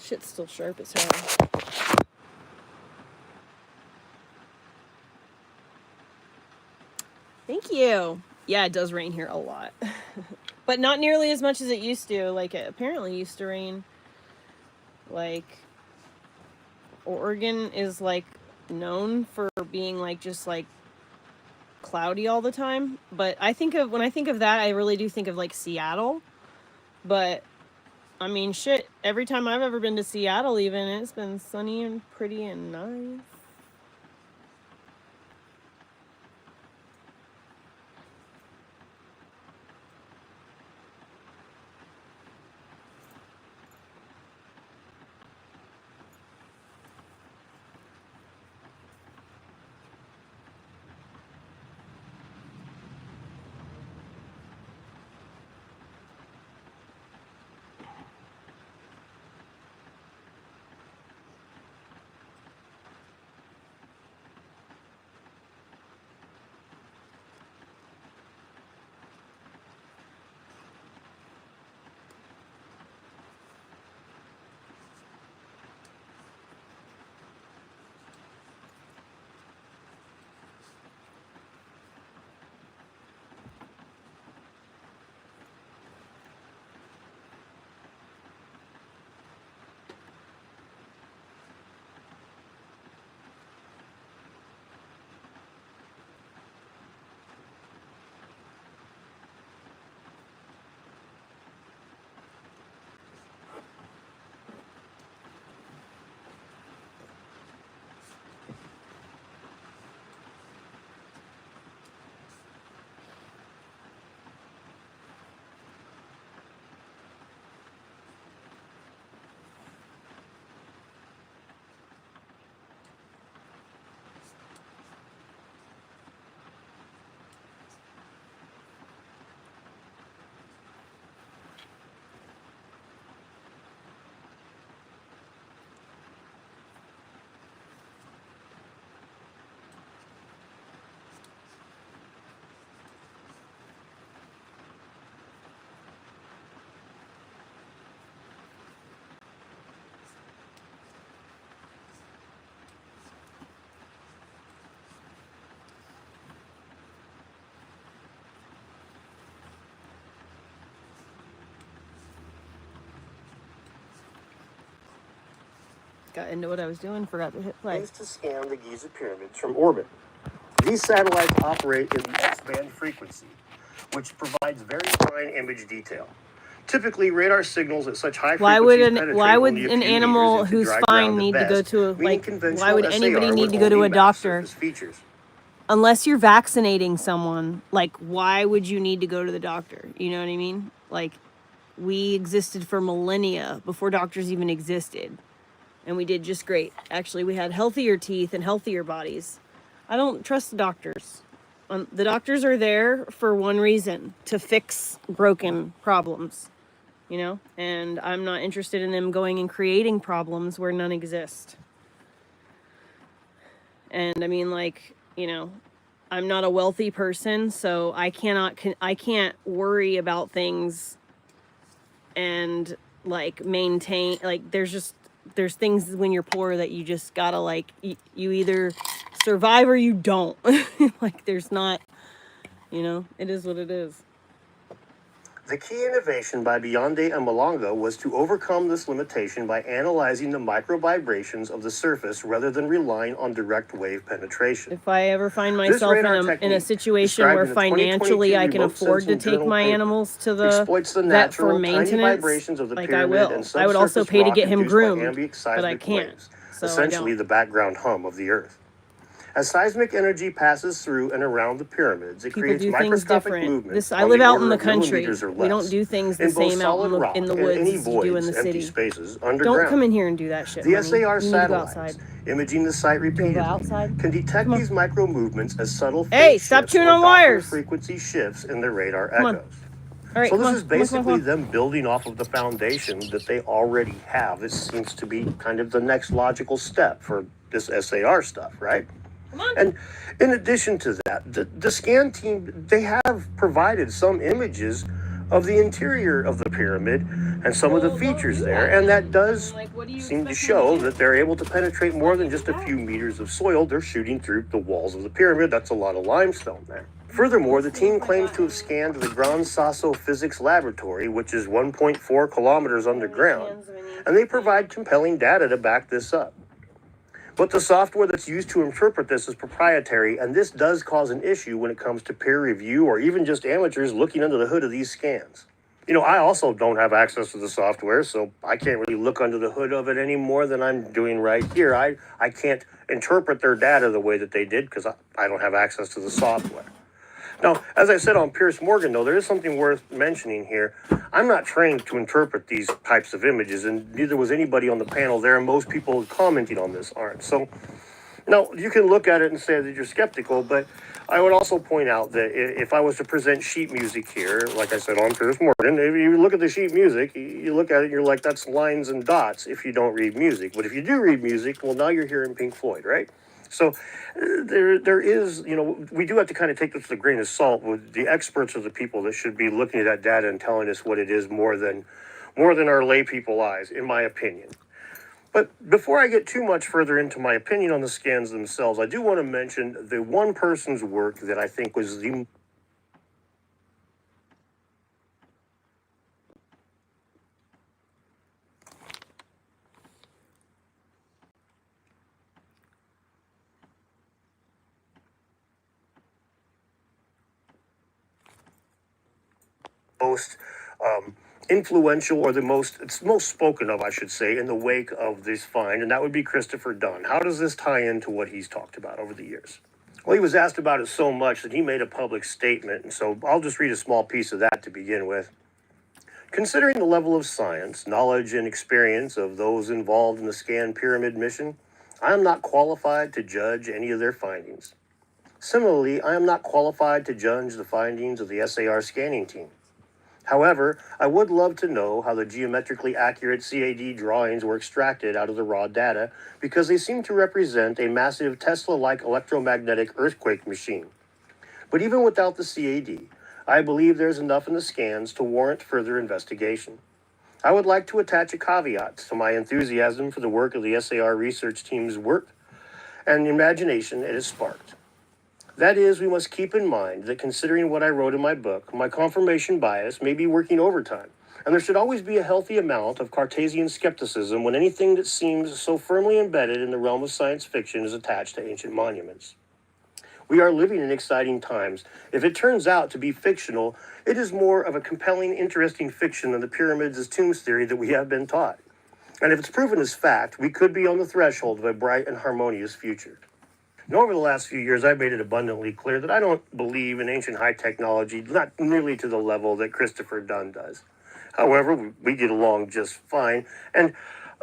Shit's still sharp as hell. Thank you. Yeah, it does rain here a lot. But not nearly as much as it used to. Like, it apparently used to rain. Like, Oregon is, like, known for being, like, just, like, cloudy all the time. But when I think of that, I really do think of, like, Seattle. But I mean, shit, every time I've ever been to Seattle even, it's been sunny and pretty and nice. Got into what I was doing, forgot to hit play. Used to scan the Giza pyramids from orbit. These satellites operate in the X-band frequency, which provides very fine image detail. Typically, radar signals at such high frequencies Why would penetrate only a an few animal meters into who's dry fine ground need at to go best, to meaning why conventional would SAR anybody need would to go to only a map doctor? surface features. Unless you're vaccinating someone, like, why would you need to go to the doctor? You know what I mean? Like, we existed for millennia before doctors even existed. And we did just great. Actually, we had healthier teeth and healthier bodies. I don't trust the doctors. The doctors are there for one reason, to fix broken problems, you know? And I'm not interested in them going and creating problems where none exist. And I mean, like, you know, I'm not a wealthy person, so I can't worry about things and, like, maintain, like, there's things when you're poor that you just gotta, like, you either survive or you don't. Like, there's not, you know, it is what it is. The key innovation by Beyonde and Malonga was to overcome this limitation by analyzing the microvibrations of the surface rather than relying on direct wave penetration. If I ever find This myself radar in a technique, situation described where in the 2022 financially I can Remote afford to Sensing take Journal my paper, animals to the exploits the vet for natural, tiny maintenance, vibrations of the like I pyramid will. and I would also subsurface pay to rock get him induced by groomed, ambient but I seismic can't, waves, so I essentially don't. the background hum of the Earth. As seismic energy passes through and around the pyramids, it People creates do things microscopic different. movements I on live the out in order the of country. millimeters or We don't less do things the in both same out solid rock in the and woods any as you do in voids, the empty city. spaces Don't underground. come in here and do that shit, The honey. SAR You need to go satellites, outside. imaging the site Do you wanna go repeatedly, outside? can detect these micro movements as subtle Hey, phase stop shifts chewing or on Doppler wires. frequency shifts in the radar Come on. echoes. All right, So come this on. is Come on, come on, basically come on. them building off of the foundation that they already have. This seems to be kind of the next logical step for this SAR stuff, right? Come on. And in addition to that, the scan team, they have provided some images of the interior of the pyramid and some of the features there, and that does seem to show that they're able to penetrate more than just a few meters of soil. They're shooting through the walls of the pyramid. That's a lot of limestone there. Furthermore, the team claims to have scanned the Gran Sasso Physics Laboratory, which is 1.4 kilometers underground, and they provide compelling data to back this up. But the software that's used to interpret this is proprietary, and this does cause an issue when it comes to peer review or even just amateurs looking under the hood of these scans. You know, I also don't have access to the software, so I can't really look under the hood of it any more than I'm doing right here. I can't interpret their data the way that they did because I don't have access to the software. Now, as I said on Pierce Morgan, though, there is something worth mentioning here. I'm not trained to interpret these types of images, and neither was anybody on the panel there, and most people commenting on this aren't. So, now, you can look at it and say that you're skeptical, but I would also point out that if I was to present sheet music here, like I said on Pierce Morgan, if you look at the sheet music, you look at it and you're like, that's lines and dots if you don't read music. But if you do read music, well, now you're hearing Pink Floyd, right? So there is, you know, we do have to kind of take this with a grain of salt. With the experts are the people that should be looking at that data and telling us what it is more than our lay people eyes, in my opinion. But before I get too much further into my opinion on the scans themselves, I do want to mention the one person's work that I think was the most influential, or it's most spoken of, I should say, in the wake of this find, and that would be Christopher Dunn. How does this tie into what he's talked about over the years? Well, he was asked about it so much that he made a public statement, and so I'll just read a small piece of that to begin with. Considering the level of science, knowledge, and experience of those involved in the Scan Pyramid mission, I am not qualified to judge any of their findings. Similarly, I am not qualified to judge the findings of the SAR scanning team. However, I would love to know how the geometrically accurate CAD drawings were extracted out of the raw data, because they seem to represent a massive Tesla-like electromagnetic earthquake machine. But even without the CAD, I believe there's enough in the scans to warrant further investigation. I would like to attach a caveat to my enthusiasm for the work of the SAR research team's work and the imagination it has sparked. That is, we must keep in mind that considering what I wrote in my book, my confirmation bias may be working overtime, and there should always be a healthy amount of Cartesian skepticism when anything that seems so firmly embedded in the realm of science fiction is attached to ancient monuments. We are living in exciting times. If it turns out to be fictional, it is more of a compelling, interesting fiction than the pyramids as tombs theory that we have been taught. And if it's proven as fact, we could be on the threshold of a bright and harmonious future. And over the last few years, I've made it abundantly clear that I don't believe in ancient high technology, not nearly to the level that Christopher Dunn does. However, we get along just fine, and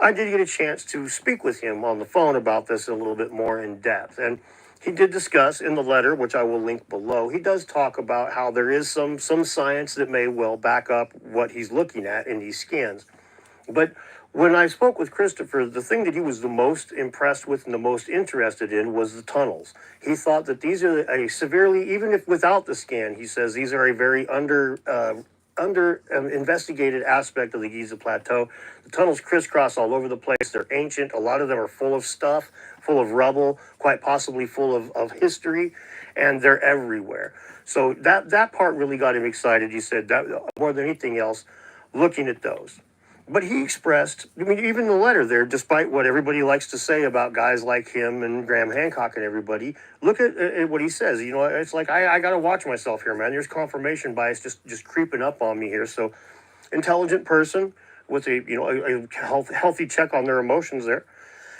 I did get a chance to speak with him on the phone about this a little bit more in depth. And he did discuss in the letter, which I will link below, he does talk about how there is some science that may well back up what he's looking at in these scans. But when I spoke with Christopher, the thing that he was the most impressed with and the most interested in was the tunnels. He thought that these are a severely, even if without the scan, he says these are a very investigated aspect of the Giza Plateau. The tunnels crisscross all over the place. They're ancient. A lot of them are full of stuff, full of rubble, quite possibly full of history. and they're everywhere. So that part really got him excited. He said that more than anything else, looking at those. But he expressed, I mean, even the letter there, despite what everybody likes to say about guys like him and Graham Hancock and everybody, look at what he says. You know, it's like, I got to watch myself here, man. There's confirmation bias just creeping up on me here. So intelligent person with a healthy check on their emotions there.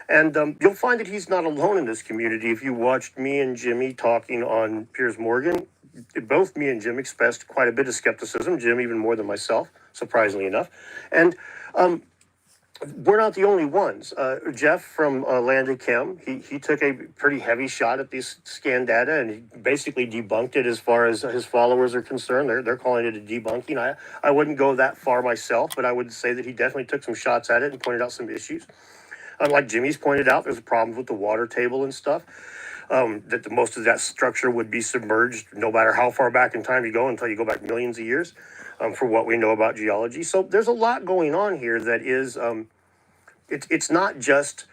And you'll find that he's not alone in this community. If you watched me and Jimmy talking on Piers Morgan, both me and Jim expressed quite a bit of skepticism, Jim even more than myself, surprisingly enough. And we're not the only ones. Jeff from Landa Chem, he took a pretty heavy shot at these scan data and he basically debunked it as far as his followers are concerned. They're calling it a debunking. I wouldn't go that far myself, but I would say that he definitely took some shots at it and pointed out some issues. Like Jimmy's pointed out, there's problems with the water table and stuff. That most of that structure would be submerged no matter how far back in time you go until you go back millions of years for what we know about geology. So there's a lot going on here that is, it's not just,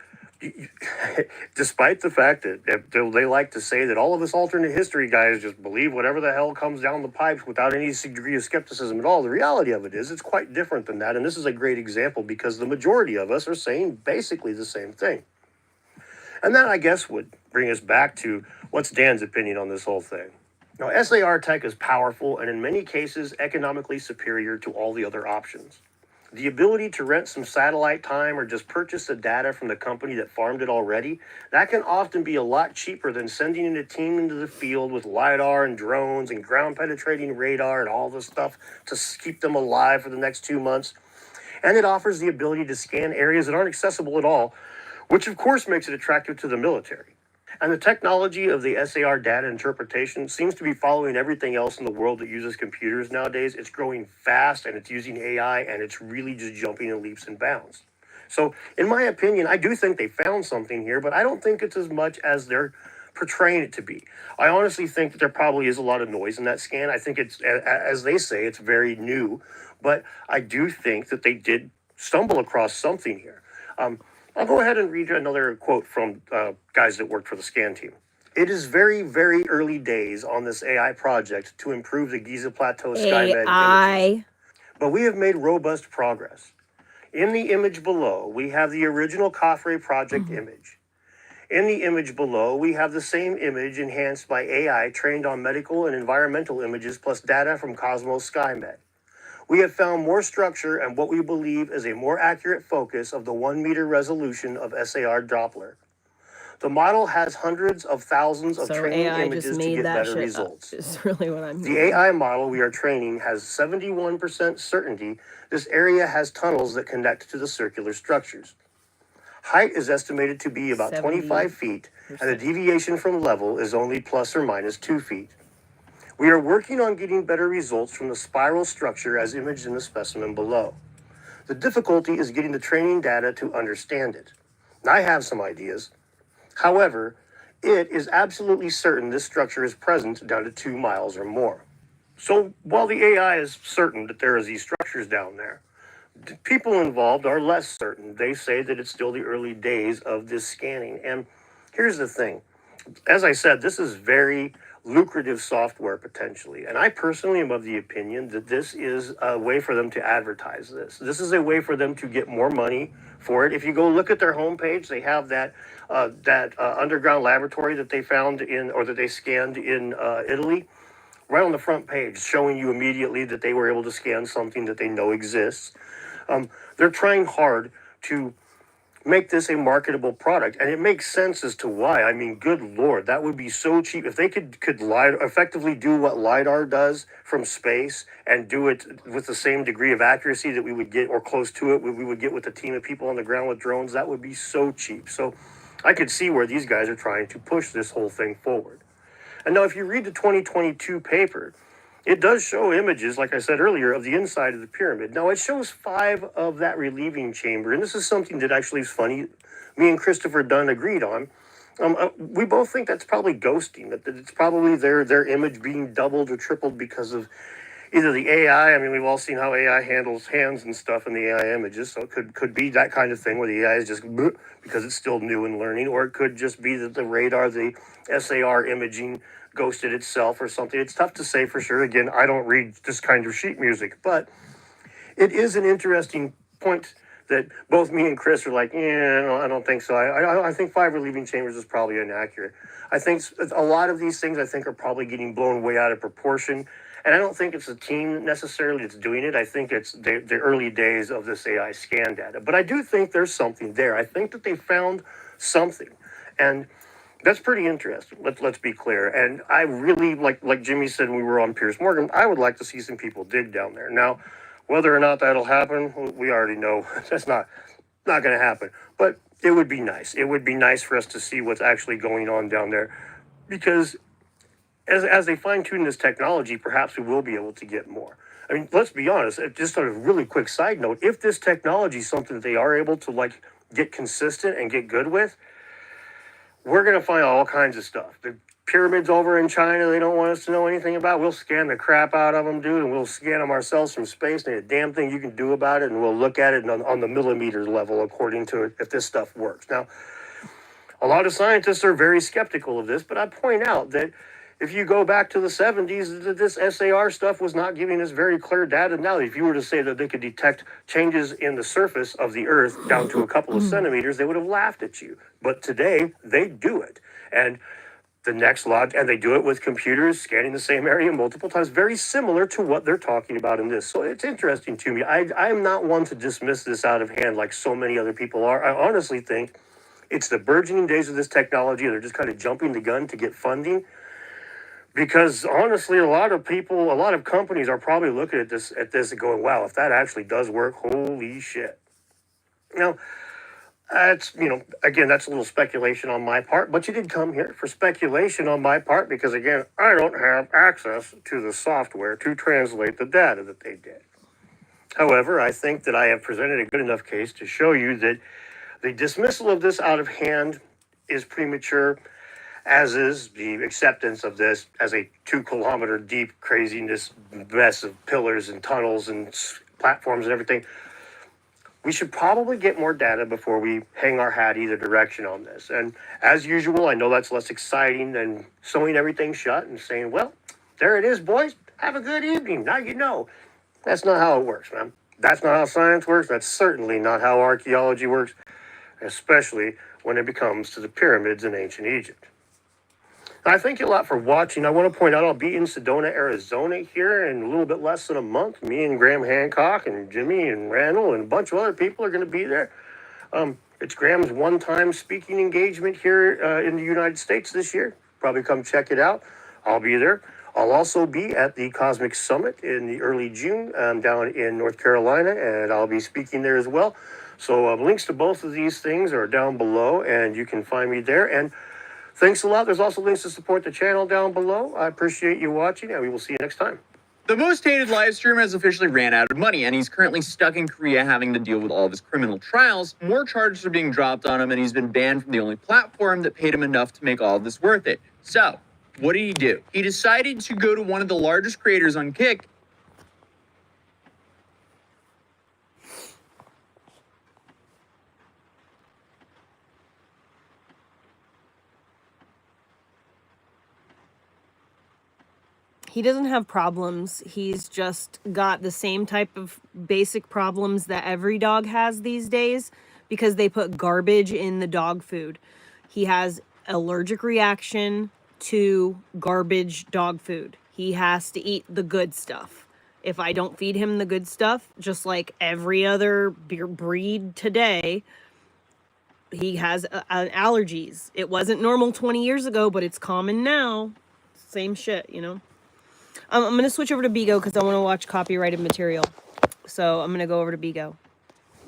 despite the fact that they like to say that all of us alternate history guys just believe whatever the hell comes down the pipes without any degree of skepticism at all. The reality of it is it's quite different than that. And this is a great example because the majority of us are saying basically the same thing. And that, I guess, would bring us back to what's Dan's opinion on this whole thing. Now, SAR tech is powerful and in many cases economically superior to all the other options. The ability to rent some satellite time or just purchase the data from the company that farmed it already, that can often be a lot cheaper than sending in a team into the field with LiDAR and drones and ground-penetrating radar and all this stuff to keep them alive for the next 2 months. And it offers the ability to scan areas that aren't accessible at all, which of course makes it attractive to the military. And the technology of the SAR data interpretation seems to be following everything else in the world that uses computers nowadays. It's growing fast and it's using AI and it's really just jumping in leaps and bounds. So in my opinion, I do think they found something here, but I don't think it's as much as they're portraying it to be. I honestly think that there probably is a lot of noise in that scan. I think it's, as they say, it's very new, but I do think that they did stumble across something here. I'll go ahead and read another quote from guys that worked for the scan team. It is very, very early days on this AI project to improve the Giza Plateau SkyMed images, but we have made robust progress. In the image below, we have the original Khafre project image. In the image below, we have the same image enhanced by AI trained on medical and environmental images plus data from Cosmos SkyMed. We have found more structure and what we believe is a more accurate focus of the 1 meter resolution of SAR Doppler. The model has hundreds of thousands of training images to get better results. Is really what I'm The AI model we are training has 71% certainty this area has tunnels that connect to the circular structures. Height is estimated to be about 25 feet, and the deviation from level is only plus or minus 2 feet. We are working on getting better results from the spiral structure as imaged in the specimen below. The difficulty is getting the training data to understand it. I have some ideas. However, it is absolutely certain this structure is present down to 2 miles or more. So while the AI is certain that there are these structures down there, the people involved are less certain. They say that it's still the early days of this scanning. And here's the thing. As I said, this is very lucrative software potentially. And I personally am of the opinion that this is a way for them to advertise this. This is a way for them to get more money for it. If you go look at their homepage, they have that underground laboratory that they found in, or that they scanned in Italy, right on the front page, showing you immediately that they were able to scan something that they know exists. They're trying hard to make this a marketable product, and it makes sense as to why. I mean, good Lord, that would be so cheap. If they could effectively do what LiDAR does from space and do it with the same degree of accuracy that we would get, or close to it, we would get with a team of people on the ground with drones, that would be so cheap. So I could see where these guys are trying to push this whole thing forward. And now if you read the 2022 paper, it does show images, like I said earlier, of the inside of the pyramid. Now, it shows 5 of that relieving chamber, and this is something that actually is funny. Me and Christopher Dunn agreed on. We both think that's probably ghosting, that it's probably their image being doubled or tripled because of either the AI. I mean, we've all seen how AI handles hands and stuff in the AI images, so it could be that kind of thing where the AI is just because it's still new and learning, or it could just be that the radar, the SAR imaging ghosted itself or something. It's tough to say for sure. Again, I don't read this kind of sheet music, but it is an interesting point that both me and Chris are like, yeah, no, I don't think so. I think 5 relieving chambers is probably inaccurate. I think a lot of these things I think are probably getting blown way out of proportion. And I don't think it's the team necessarily that's doing it. I think it's the early days of this AI scan data. But I do think there's something there. I think that they found something. And that's pretty interesting. Let's be clear. And I really, like Jimmy said when we were on Piers Morgan, I would like to see some people dig down there. Now, whether or not that'll happen, we already know that's not going to happen. But it would be nice. It would be nice for us to see what's actually going on down there. Because as they fine-tune this technology, perhaps we will be able to get more. I mean, let's be honest, just on a really quick side note, if this technology is something that they are able to like get consistent and get good with, we're going to find all kinds of stuff. The pyramids over in China, they don't want us to know anything about. We'll scan the crap out of them, dude, and we'll scan them ourselves from space. And a damn thing you can do about it, and we'll look at it on the millimeter level according to it, if this stuff works. Now, a lot of scientists are very skeptical of this, but I point out that if you go back to the 70s, this SAR stuff was not giving us very clear data. Now, if you were to say that they could detect changes in the surface of the Earth down to a couple of centimeters, they would have laughed at you. But today, they do it. And the next lot, and they do it with computers scanning the same area multiple times, very similar to what they're talking about in this. So it's interesting to me. I'm not one to dismiss this out of hand like so many other people are. I honestly think it's the burgeoning days of this technology, and they're just kind of jumping the gun to get funding. Because honestly, a lot of people, a lot of companies are probably looking at this and going, wow, if that actually does work, holy shit. Now, that's, again, that's a little speculation on my part, but you did come here for speculation on my part because, again, I don't have access to the software to translate the data that they did. However, I think that I have presented a good enough case to show you that the dismissal of this out of hand is premature, as is the acceptance of this as a 2-kilometer deep craziness mess of pillars and tunnels and platforms and everything. We should probably get more data before we hang our hat either direction on this. And as usual, I know that's less exciting than sewing everything shut and saying, well, there it is, boys. Have a good evening. Now you know. That's not how it works, man. That's not how science works. That's certainly not how archaeology works, especially when it comes to the pyramids in ancient Egypt. I thank you a lot for watching. I want to point out I'll be in Sedona, Arizona here in a little bit less than a month. Me and Graham Hancock and Jimmy and Randall and a bunch of other people are going to be there. It's Graham's one-time speaking engagement here in the United States this year. Probably come check it out. I'll be there. I'll also be at the Cosmic Summit in the early June down in North Carolina, and I'll be speaking there as well. So links to both of these things are down below, and you can find me there. And thanks a lot. There's also links to support the channel down below. I appreciate you watching, and we will see you next time. The most hated live streamer has officially ran out of money, and he's currently stuck in Korea having to deal with all of his criminal trials. More charges are being dropped on him, and he's been banned from the only platform that paid him enough to make all of this worth it. So, what did he do? He decided to go to one of the largest creators on Kick. He doesn't have problems. He's just got the same type of basic problems that every dog has these days because they put garbage in the dog food. He has allergic reaction to garbage dog food. He has to eat the good stuff. If I don't feed him the good stuff, just like every other breed today, he has allergies. It wasn't normal 20 years ago, but it's common now. Same shit, I'm going to switch over to Bigo because I want to watch copyrighted material. So I'm going to go over to Bigo.